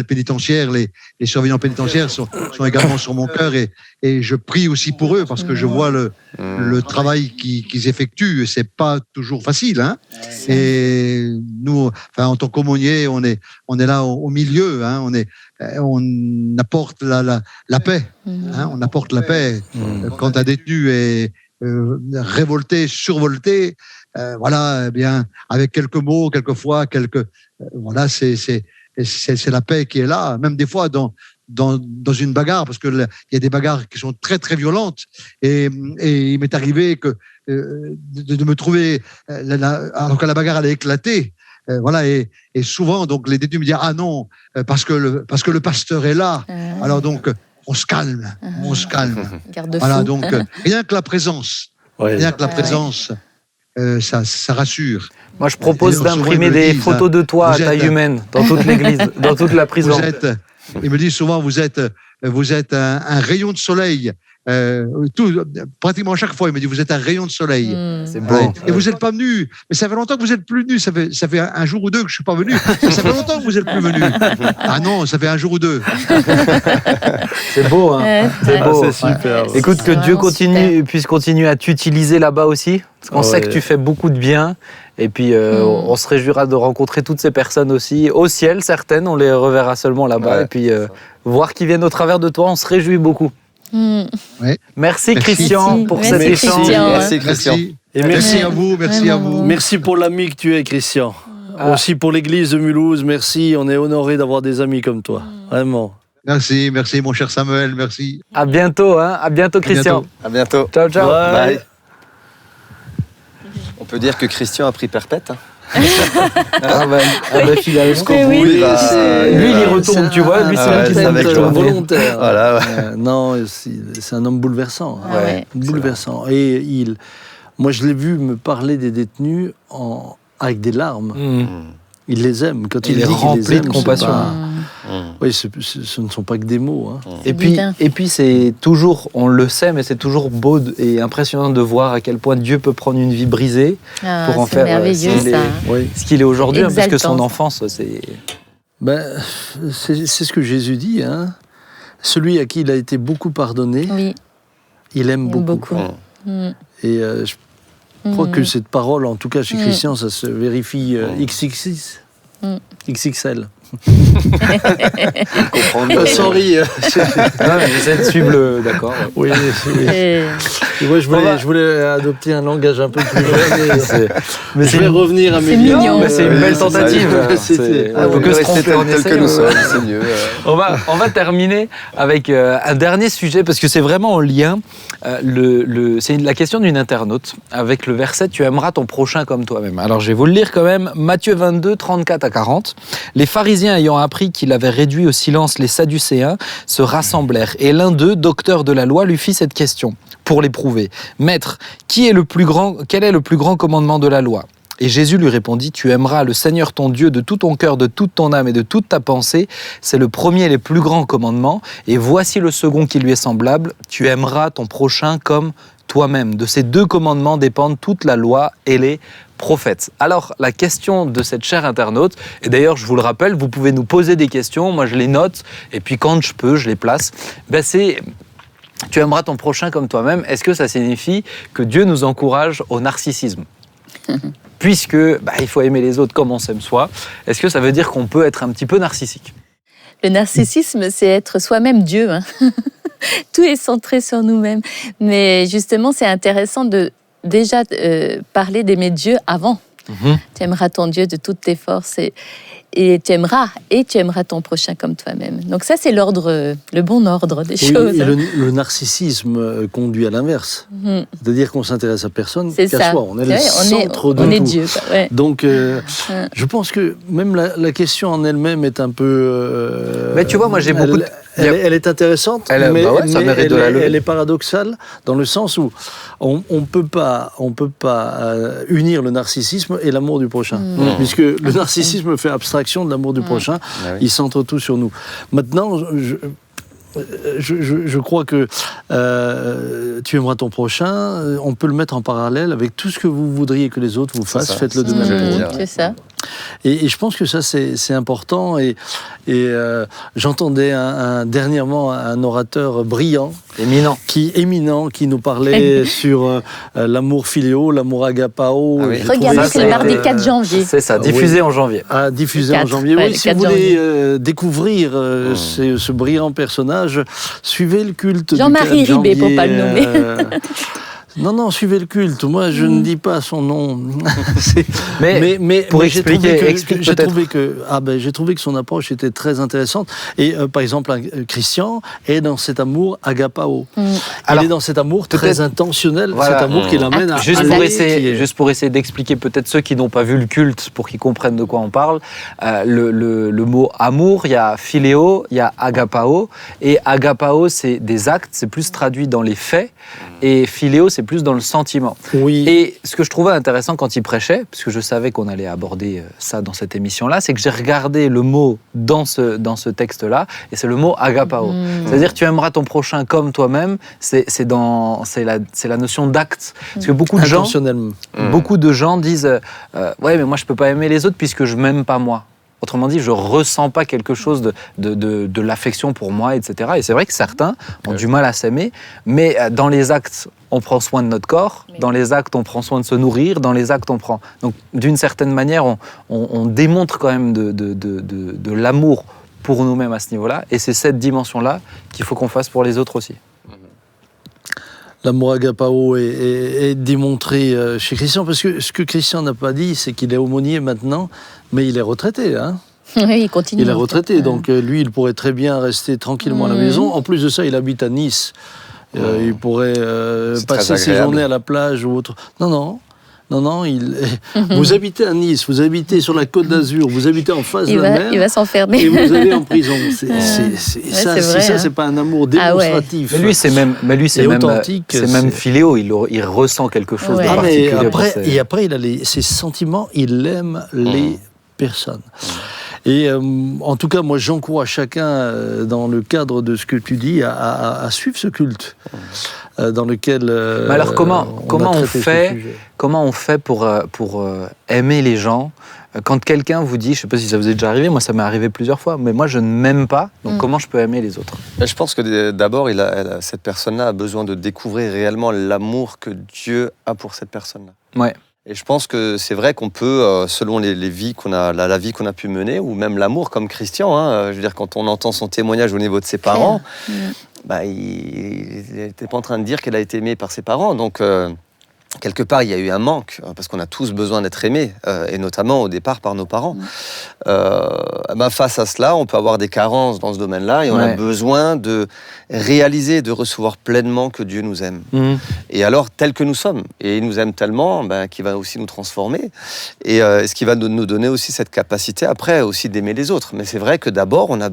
pénitentiaire, les surveillants pénitentiaires sont également sur mon cœur et je prie aussi pour eux parce que je vois le travail qu'ils effectuent. C'est pas toujours facile, hein. Et nous, en tant qu'aumôniers, on est là au milieu, hein. On apporte la paix, hein. On apporte la paix quand un détenu est révolté, survolté. Bien avec quelques mots, quelquefois c'est la paix qui est là, même des fois dans une bagarre, parce que il y a des bagarres qui sont très très violentes et il m'est arrivé de me trouver alors que la bagarre allait éclater, et souvent donc les détenus me disent ah non parce que le pasteur est là, alors donc on se calme. Voilà, donc rien que la présence, ça rassure. Moi, je propose d'imprimer des photos de toi à taille humaine dans toute l'église, dans toute la prison. Ils me disent souvent, vous êtes un rayon de soleil. Pratiquement chaque fois, il me dit, vous êtes un rayon de soleil. C'est beau. Et vous n'êtes pas venu. Mais ça fait longtemps que vous n'êtes plus venu. Ça fait un jour ou deux que je ne suis pas venu. Mais ça fait longtemps que vous n'êtes plus venu. Ah non, ça fait un jour ou deux. C'est beau, hein. C'est beau. C'est super. Ouais. Écoute, que Dieu puisse continuer à t'utiliser là-bas aussi. Parce qu'on sait que tu fais beaucoup de bien. Et puis, on se réjouira de rencontrer toutes ces personnes aussi. Au ciel, certaines, on les reverra seulement là-bas. Ouais, et puis, voir qu'ils viennent au travers de toi, on se réjouit beaucoup. Ouais. Merci Christian pour cet échange. Merci Christian. Et Merci à vous. Merci pour l'ami que tu es, Christian. Aussi pour l'église de Mulhouse, merci. On est honorés d'avoir des amis comme toi. Vraiment. Merci mon cher Samuel, merci. À bientôt, hein. À bientôt Christian. À bientôt. Ciao, ciao. Bye. Bye. On peut dire que Christian a pris perpète. Hein. Finalement. Oui. Lui, il y retourne, tu vois. Lui, c'est avec toi. Volontaire. Voilà, ouais. Non, c'est un homme bouleversant. Ah ouais. Bouleversant. Et moi, je l'ai vu me parler des détenus avec des larmes. Il les aime. Quand il est dit qu'il rempli les aime, de compassion. Oui, ce ne sont pas que des mots. Hein. Et puis c'est toujours, on le sait, mais c'est toujours beau et impressionnant de voir à quel point Dieu peut prendre une vie brisée pour en faire ce qu'il est aujourd'hui, hein, parce que son enfance, c'est... C'est ce que Jésus dit. Hein. Celui à qui il a été beaucoup pardonné, il aime beaucoup. Et je crois que cette parole, en tout cas chez Christian, ça se vérifie XXL. Sans rire. J'essaie de suivre le... D'accord. Oui. Moi, je voulais adopter un langage un peu plus jeune. Mais je vais revenir à mes mignon. Mais c'est une belle tentative. On peut que se tromper en tel que nous sommes, c'est mieux. On va terminer avec un dernier sujet, parce que c'est vraiment en lien. C'est la question d'une internaute avec le verset « Tu aimeras ton prochain comme toi-même ». Alors, je vais vous le lire quand même. Matthieu 22, 34 à 40. Les pharisiens ayant appris qu'il avait réduit au silence les Sadducéens se rassemblèrent. Et l'un d'eux, docteur de la loi, lui fit cette question pour l'éprouver. « Maître, quel est le plus grand commandement de la loi ?» Et Jésus lui répondit, « Tu aimeras le Seigneur ton Dieu de tout ton cœur, de toute ton âme et de toute ta pensée. C'est le premier et le plus grand commandement. Et voici le second qui lui est semblable. Tu aimeras ton prochain comme toi-même. » De ces deux commandements dépendent toute la loi et les prophètes. Alors, la question de cette chère internaute, et d'ailleurs, je vous le rappelle, vous pouvez nous poser des questions, moi je les note, et puis quand je peux, je les place. C'est... Tu aimeras ton prochain comme toi-même. Est-ce que ça signifie que Dieu nous encourage au narcissisme ? Puisque il faut aimer les autres comme on s'aime soi. Est-ce que ça veut dire qu'on peut être un petit peu narcissique ? Le narcissisme, c'est être soi-même Dieu. Hein. Tout est centré sur nous-mêmes. Mais justement, c'est intéressant de déjà parler d'aimer Dieu avant. Tu aimeras ton Dieu de toutes tes forces et tu aimeras ton prochain comme toi-même. Donc ça, c'est le bon ordre des choses. Et le narcissisme conduit à l'inverse. C'est-à-dire qu'on s'intéresse à personne qu'à soi. On est le centre de tout. On est Dieu. Ouais. Donc, je pense que même la question en elle-même est un peu... mais tu vois, moi j'ai beaucoup de... Elle est intéressante, mais elle est paradoxale dans le sens où on peut pas unir le narcissisme et l'amour du prochain. Puisque le narcissisme fait abstraction de l'amour du prochain, il centre tout sur nous. Maintenant, je crois que tu aimeras ton prochain, on peut le mettre en parallèle avec tout ce que vous voudriez que les autres vous fassent, faites-le de même. C'est ça. Et je pense que ça, c'est important. Et j'entendais dernièrement un orateur brillant, éminent, qui nous parlait sur l'amour philéo, l'amour agapao. Regardez, c'est le mardi 4 janvier. C'est ça, diffusé en janvier. Diffusé en janvier. Oui, si vous voulez découvrir ce brillant personnage, suivez le culte Jean-Marie Ribé, pour ne pas le nommer. Non, suivez le culte. Moi, je ne dis pas son nom. mais pour expliquer, j'ai trouvé que son approche était très intéressante. Et par exemple, Christian est dans cet amour agapao. Il est dans cet amour très intentionnel, cet amour qui l'amène à juste pour essayer d'expliquer peut-être ceux qui n'ont pas vu le culte, pour qu'ils comprennent de quoi on parle. Le mot amour, il y a philéo, il y a agapao. Et agapao, c'est des actes, c'est plus traduit dans les faits. Et philéo, c'est plus dans le sentiment. Oui. Et ce que je trouvais intéressant quand il prêchait, parce que je savais qu'on allait aborder ça dans cette émission-là, c'est que j'ai regardé le mot dans ce texte-là, et c'est le mot agapao. C'est-à-dire, tu aimeras ton prochain comme toi-même, c'est la notion d'acte. Parce que beaucoup de gens disent ouais, mais moi je peux pas aimer les autres puisque je m'aime pas moi. Autrement dit, je ressens pas quelque chose de l'affection pour moi, etc. Et c'est vrai que certains ont du mal à s'aimer, mais dans les actes, on prend soin de notre corps, dans les actes, on prend soin de se nourrir, dans les actes, on prend... Donc, d'une certaine manière, on démontre quand même de l'amour pour nous-mêmes à ce niveau-là, et c'est cette dimension-là qu'il faut qu'on fasse pour les autres aussi. L'amour agapao est démontré chez Christian, parce que ce que Christian n'a pas dit, c'est qu'il est aumônier maintenant, mais il est retraité. Oui, il continue. Il est retraité, donc lui, il pourrait très bien rester tranquillement à la maison. En plus de ça, il habite à Nice. Il pourrait passer ses journées à la plage ou autre. Non, vous habitez à Nice, vous habitez sur la Côte d'Azur, vous habitez en face de la mer. Il va s'enfermer. Et vous allez en prison. Ça, c'est pas un amour démonstratif. Mais lui, c'est authentique. C'est même philéo, il ressent quelque chose de particulier. Et après, il a ses sentiments, il aime les personnes. Et en tout cas, moi, j'encourage chacun, dans le cadre de ce que tu dis, à suivre ce culte, dans lequel. Mais alors, comment on fait pour aimer les gens quand quelqu'un vous dit, je ne sais pas si ça vous est déjà arrivé, moi ça m'est arrivé plusieurs fois, mais moi je ne m'aime pas, donc comment je peux aimer les autres ? Je pense que d'abord, cette personne-là a besoin de découvrir réellement l'amour que Dieu a pour cette personne-là. Ouais. Et je pense que c'est vrai qu'on peut, selon la vie qu'on a pu mener, ou même l'amour comme Christian, je veux dire, quand on entend son témoignage au niveau de ses parents, il n'était pas en train de dire qu'elle a été aimée par ses parents. Donc, quelque part, il y a eu un manque, parce qu'on a tous besoin d'être aimés, et notamment au départ par nos parents. Face à cela, on peut avoir des carences dans ce domaine-là, et on a besoin de réaliser, de recevoir pleinement que Dieu nous aime. Et alors, tel que nous sommes. Et il nous aime tellement qu'il va aussi nous transformer, et ce qui va nous donner aussi cette capacité, après, aussi d'aimer les autres. Mais c'est vrai que d'abord, on a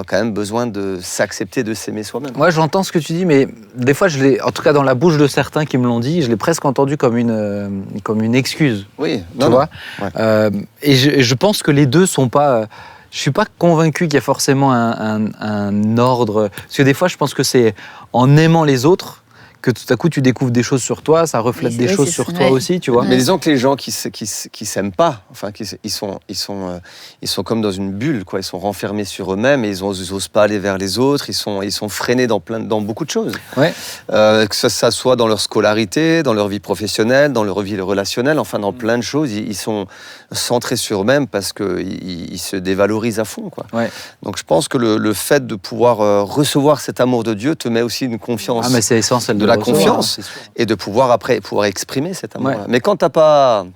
quand même besoin de s'accepter, de s'aimer soi-même. Moi, j'entends ce que tu dis, mais des fois, en tout cas dans la bouche de certains qui me l'ont dit, je l'ai presque entendu comme une excuse. Oui, tu vois. Ouais. Et je pense que les deux sont pas... Je suis pas convaincu qu'il y a forcément un ordre. Parce que des fois, je pense que c'est en aimant les autres que tout à coup tu découvres des choses sur toi, ça reflète des choses sur toi aussi, tu vois. Mais disons que les gens qui s'aiment pas, enfin, ils sont comme dans une bulle, quoi. Ils sont renfermés sur eux-mêmes et ils osent pas aller vers les autres. Ils sont freinés dans beaucoup de choses. Ouais. Que ça soit dans leur scolarité, dans leur vie professionnelle, dans leur vie relationnelle, enfin dans plein de choses. Ils sont centrés sur eux-mêmes parce que ils se dévalorisent à fond, quoi. Ouais. Donc je pense que le fait de pouvoir recevoir cet amour de Dieu te met aussi une confiance. Mais c'est essentiel de la confiance et de pouvoir exprimer cet amour. Ouais. Mais quand t'as pas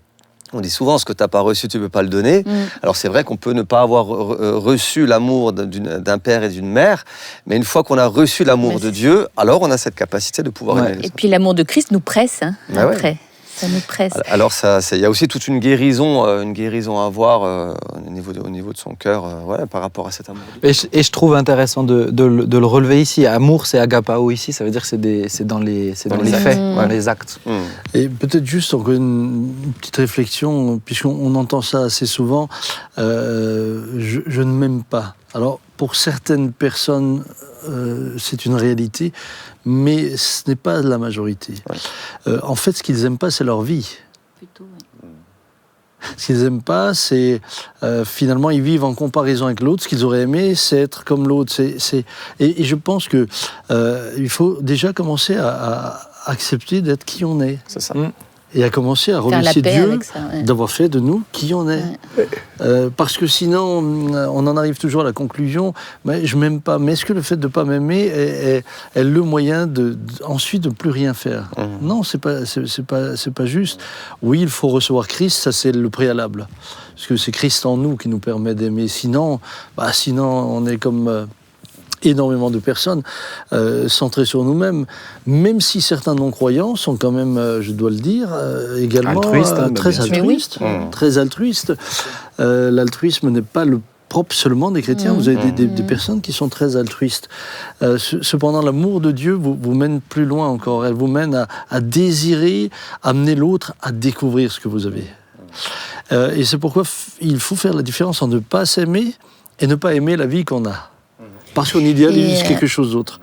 On dit souvent, ce que tu n'as pas reçu, tu ne peux pas le donner. Alors c'est vrai qu'on peut ne pas avoir reçu l'amour d'un père et d'une mère, mais une fois qu'on a reçu l'amour de Dieu, alors on a cette capacité de pouvoir aimer les autres. Et puis l'amour de Christ nous presse, Ah après. ouais. Ça nous presse. Alors il y a aussi toute une guérison à avoir au niveau de son cœur par rapport à cet amour. Et je trouve intéressant de le relever ici. Amour, c'est agapao ici, ça veut dire que c'est dans les faits, dans les actes. Et peut-être juste encore une petite réflexion, puisqu'on entend ça assez souvent, je ne m'aime pas. Alors, pour certaines personnes, c'est une réalité, mais ce n'est pas la majorité. En fait, ce qu'ils n'aiment pas, c'est leur vie. Ce qu'ils n'aiment pas, c'est finalement, ils vivent en comparaison avec l'autre. Ce qu'ils auraient aimé, c'est être comme l'autre. Et je pense que il faut déjà commencer à accepter d'être qui on est. C'est ça. Et à commencer à Faire la remercier paix Dieu avec ça, d'avoir fait de nous qui on est. Parce que sinon, on en arrive toujours à la conclusion, mais je m'aime pas. Mais est-ce que le fait de ne pas m'aimer est le moyen ensuite de ne plus rien faire? Non, c'est pas juste. Oui, il faut recevoir Christ, ça c'est le préalable. Parce que c'est Christ en nous qui nous permet d'aimer. Sinon, on est comme énormément de personnes centrées sur nous-mêmes, même si certains non-croyants sont quand même, je dois le dire, également très altruistes. Très altruistes. L'altruisme n'est pas le propre seulement des chrétiens, vous avez des personnes qui sont très altruistes. Cependant, l'amour de Dieu vous mène plus loin encore. Elle vous mène à désirer amener l'autre à découvrir ce que vous avez. Et c'est pourquoi il faut faire la différence entre ne pas s'aimer et ne pas aimer la vie qu'on a. Parce qu'on idéalise quelque chose d'autre.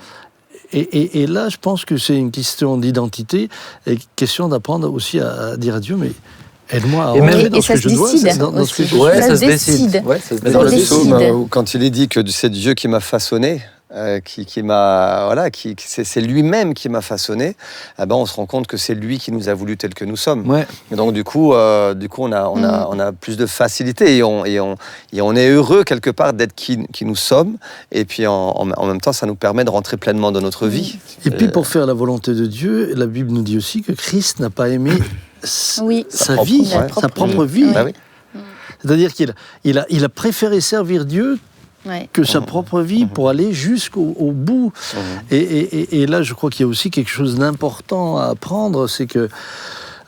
Et là, je pense que c'est une question d'identité et une question d'apprendre aussi à dire à Dieu, mais aide-moi à rentrer dans ce que je dois. Dans ce que je Ouais, ça se décide. Dans le psaume, quand il est dit que c'est Dieu qui m'a façonné, c'est lui-même qui m'a façonné, on se rend compte que c'est lui qui nous a voulu tels que nous sommes. Ouais. Et donc du coup, on a plus de facilité et on est heureux quelque part d'être qui nous sommes. Et puis en même temps, ça nous permet de rentrer pleinement dans notre vie. Et puis pour faire la volonté de Dieu, la Bible nous dit aussi que Christ n'a pas aimé sa vie, sa propre vie. Bah oui. C'est-à-dire qu'il a préféré servir Dieu que sa propre vie pour aller jusqu'au bout. Et là, je crois qu'il y a aussi quelque chose d'important à apprendre, c'est que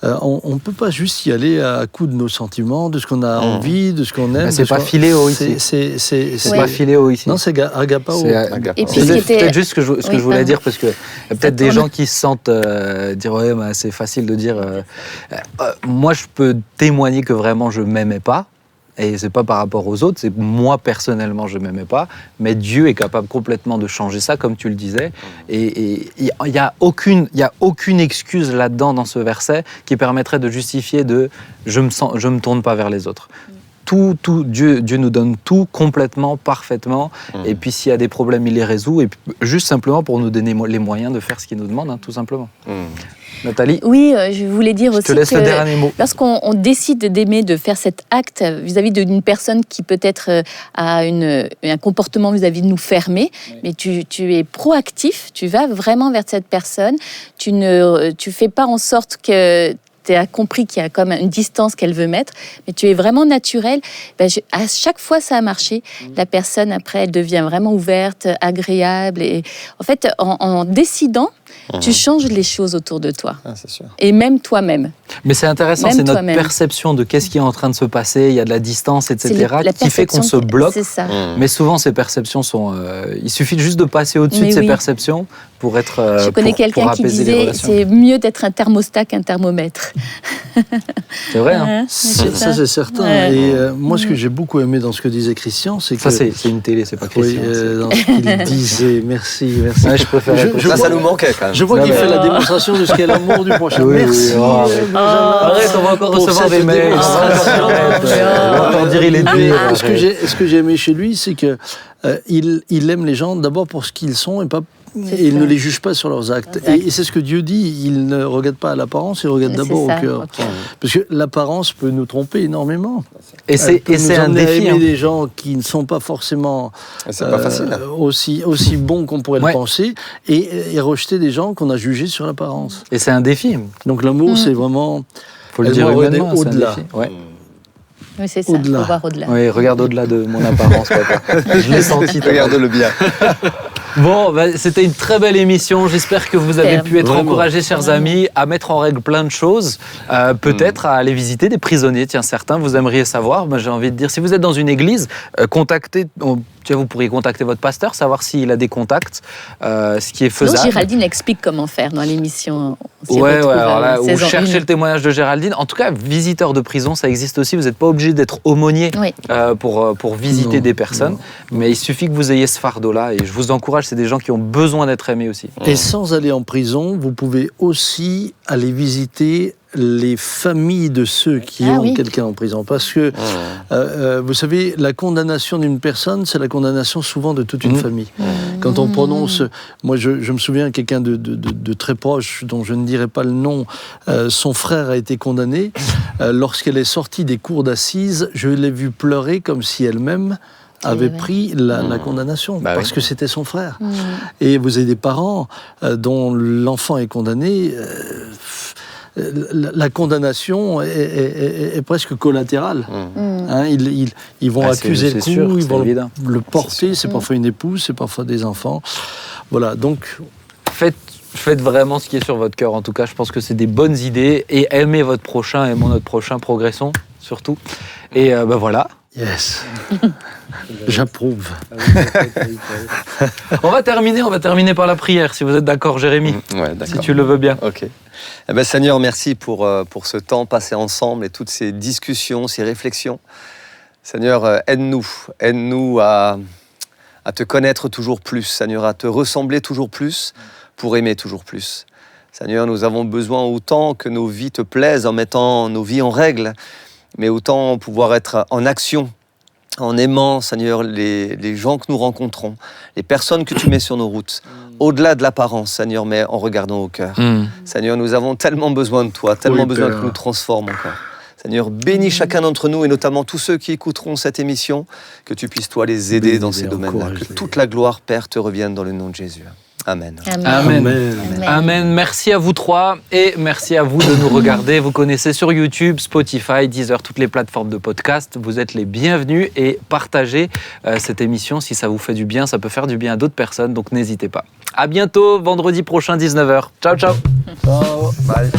on ne peut pas juste y aller à coup de nos sentiments, de ce qu'on a envie, de ce qu'on aime. C'est pas philéo ici. C'est pas philéo ici. Non, c'est agapao. Et puis peut-être juste ce que je voulais dire, parce que y a peut-être des gens qui se sentent dire c'est facile de dire. Moi, je peux témoigner que vraiment je m'aimais pas. Et c'est pas par rapport aux autres, c'est moi personnellement je m'aimais pas, mais Dieu est capable complètement de changer ça, comme tu le disais. Et il y a aucune excuse là-dedans dans ce verset qui permettrait de justifier je me tourne pas vers les autres. Tout, Dieu nous donne tout complètement, parfaitement. Et puis s'il y a des problèmes, il les résout. Et puis, juste simplement pour nous donner les moyens de faire ce qu'il nous demande, tout simplement. Nathalie ? Oui, je voulais dire aussi te laisse le dernier mot. Lorsqu'on décide d'aimer, de faire cet acte vis-à-vis d'une personne qui peut-être a un comportement vis-à-vis de nous fermé, mais tu es proactif, tu vas vraiment vers cette personne, tu fais pas en sorte que tu as compris qu'il y a comme une distance qu'elle veut mettre, mais tu es vraiment naturel. À chaque fois, ça a marché. La personne, après, elle devient vraiment ouverte, agréable. Et en fait, en décidant, tu changes les choses autour de toi. C'est sûr. Et même toi-même. Mais c'est intéressant, c'est notre perception de qu'est-ce qui est en train de se passer, il y a de la distance, etc., qui fait qu'on se bloque. C'est ça. Mais souvent, ces perceptions sont... il suffit juste de passer au-dessus de ces perceptions pour être... Je connais quelqu'un qui disait c'est mieux d'être un thermostat qu'un thermomètre. C'est vrai, hein. Ça, c'est certain. Et moi, ce que j'ai beaucoup aimé dans ce que disait Christian, c'est que... Ça, c'est une télé, c'est pas Christian. Oui, dans ce qu'il disait. Merci. Ouais, je préfère ça nous manquait quand même. Je vois qu'il fait la démonstration de ce qu'est l'amour du prochain. Merci. Arrête, on va encore recevoir des mails. On va encore dire il est dur. Ce que j'ai aimé chez lui, c'est que il aime les gens d'abord pour ce qu'ils sont et pas. Et il ne les juge pas sur leurs actes. Et c'est ce que Dieu dit, il ne regarde pas à l'apparence, il regarde d'abord au cœur. Parce que l'apparence peut nous tromper énormément. Et c'est un défi. Aimer des gens qui ne sont pas forcément pas facile. aussi bons qu'on pourrait le penser, et rejeter des gens qu'on a jugés sur l'apparence. Et c'est un défi. Donc l'amour, c'est vraiment... faut le Elles dire vont regarder humainement, c'est un au-delà. défi. Ouais. Oui, c'est ça, Au-delà. faut voir au-delà. Oui, regarde au-delà de mon apparence, papa. Je l'ai senti. Regarde-le bien. Bon, c'était une très belle émission. J'espère que vous avez pu être Vraiment. encouragés, chers amis, à mettre en règle plein de choses. Peut-être à aller visiter des prisonniers. Tiens, certains, vous aimeriez savoir. Moi, j'ai envie de dire, si vous êtes dans une église, vous pourriez contacter votre pasteur, savoir s'il a des contacts, ce qui est Non, faisable. Géraldine explique comment faire dans l'émission. On s'y Ouais, retrouve, alors là, ou saison cherchez 1. le témoignage de Géraldine. En tout cas, visiteur de prison, ça existe aussi. Vous n'êtes pas obligé d'être aumônier Oui. pour visiter Non, des personnes. non. Mais il suffit que vous ayez ce fardeau-là. Et je vous encourage, c'est des gens qui ont besoin d'être aimés aussi. Et sans aller en prison, vous pouvez aussi aller visiter les familles de ceux qui Ah ont oui. quelqu'un en prison. Parce que, vous savez, la condamnation d'une personne, c'est la condamnation souvent de toute une famille. Quand on prononce... Moi, je me souviens, quelqu'un de très proche, dont je ne dirai pas le nom, son frère a été condamné. Lorsqu'elle est sortie des cours d'assises, je l'ai vue pleurer comme si elle-même avait ouais. pris la condamnation, Bah parce oui. que c'était son frère. Et vous avez des parents dont l'enfant est condamné. La condamnation est presque collatérale. Hein, ils vont Ah, accuser le c'est coup, sûr, ils c'est vont évident. le porter. C'est parfois une épouse, c'est parfois des enfants. Voilà, donc Faites vraiment ce qui est sur votre cœur. En tout cas, je pense que c'est des bonnes idées. Et aimez votre prochain, aimons notre prochain, progressons surtout. Et voilà. yes, j'approuve. On va terminer par la prière, si vous êtes d'accord, Jérémy, Ouais, si d'accord. tu le veux bien. Ok. Eh ben, Seigneur, merci pour ce temps passé ensemble et toutes ces discussions, ces réflexions. Seigneur, aide-nous à te connaître toujours plus, Seigneur, à te ressembler toujours plus pour aimer toujours plus. Seigneur, nous avons besoin autant que nos vies te plaisent en mettant nos vies en règle, mais autant pouvoir être en action, en aimant, Seigneur, les gens que nous rencontrons, les personnes que tu mets sur nos routes, au-delà de l'apparence, Seigneur, mais en regardant au cœur. Seigneur, nous avons tellement besoin de toi, tellement Oui, besoin Père. que tu nous transformes encore. Seigneur, bénis chacun d'entre nous et notamment tous ceux qui écouteront cette émission, que tu puisses, toi, les aider Bénis-les, dans ces domaines-là. Que encourage-les. toute la gloire, Père, te revienne dans le nom de Jésus. Amen. Amen. Amen. Merci à vous trois et merci à vous de nous regarder. Vous connaissez sur YouTube, Spotify, Deezer, toutes les plateformes de podcast. Vous êtes les bienvenus et partagez cette émission si ça vous fait du bien. Ça peut faire du bien à d'autres personnes, donc n'hésitez pas. À bientôt, vendredi prochain, 19h. Ciao, ciao. Bye.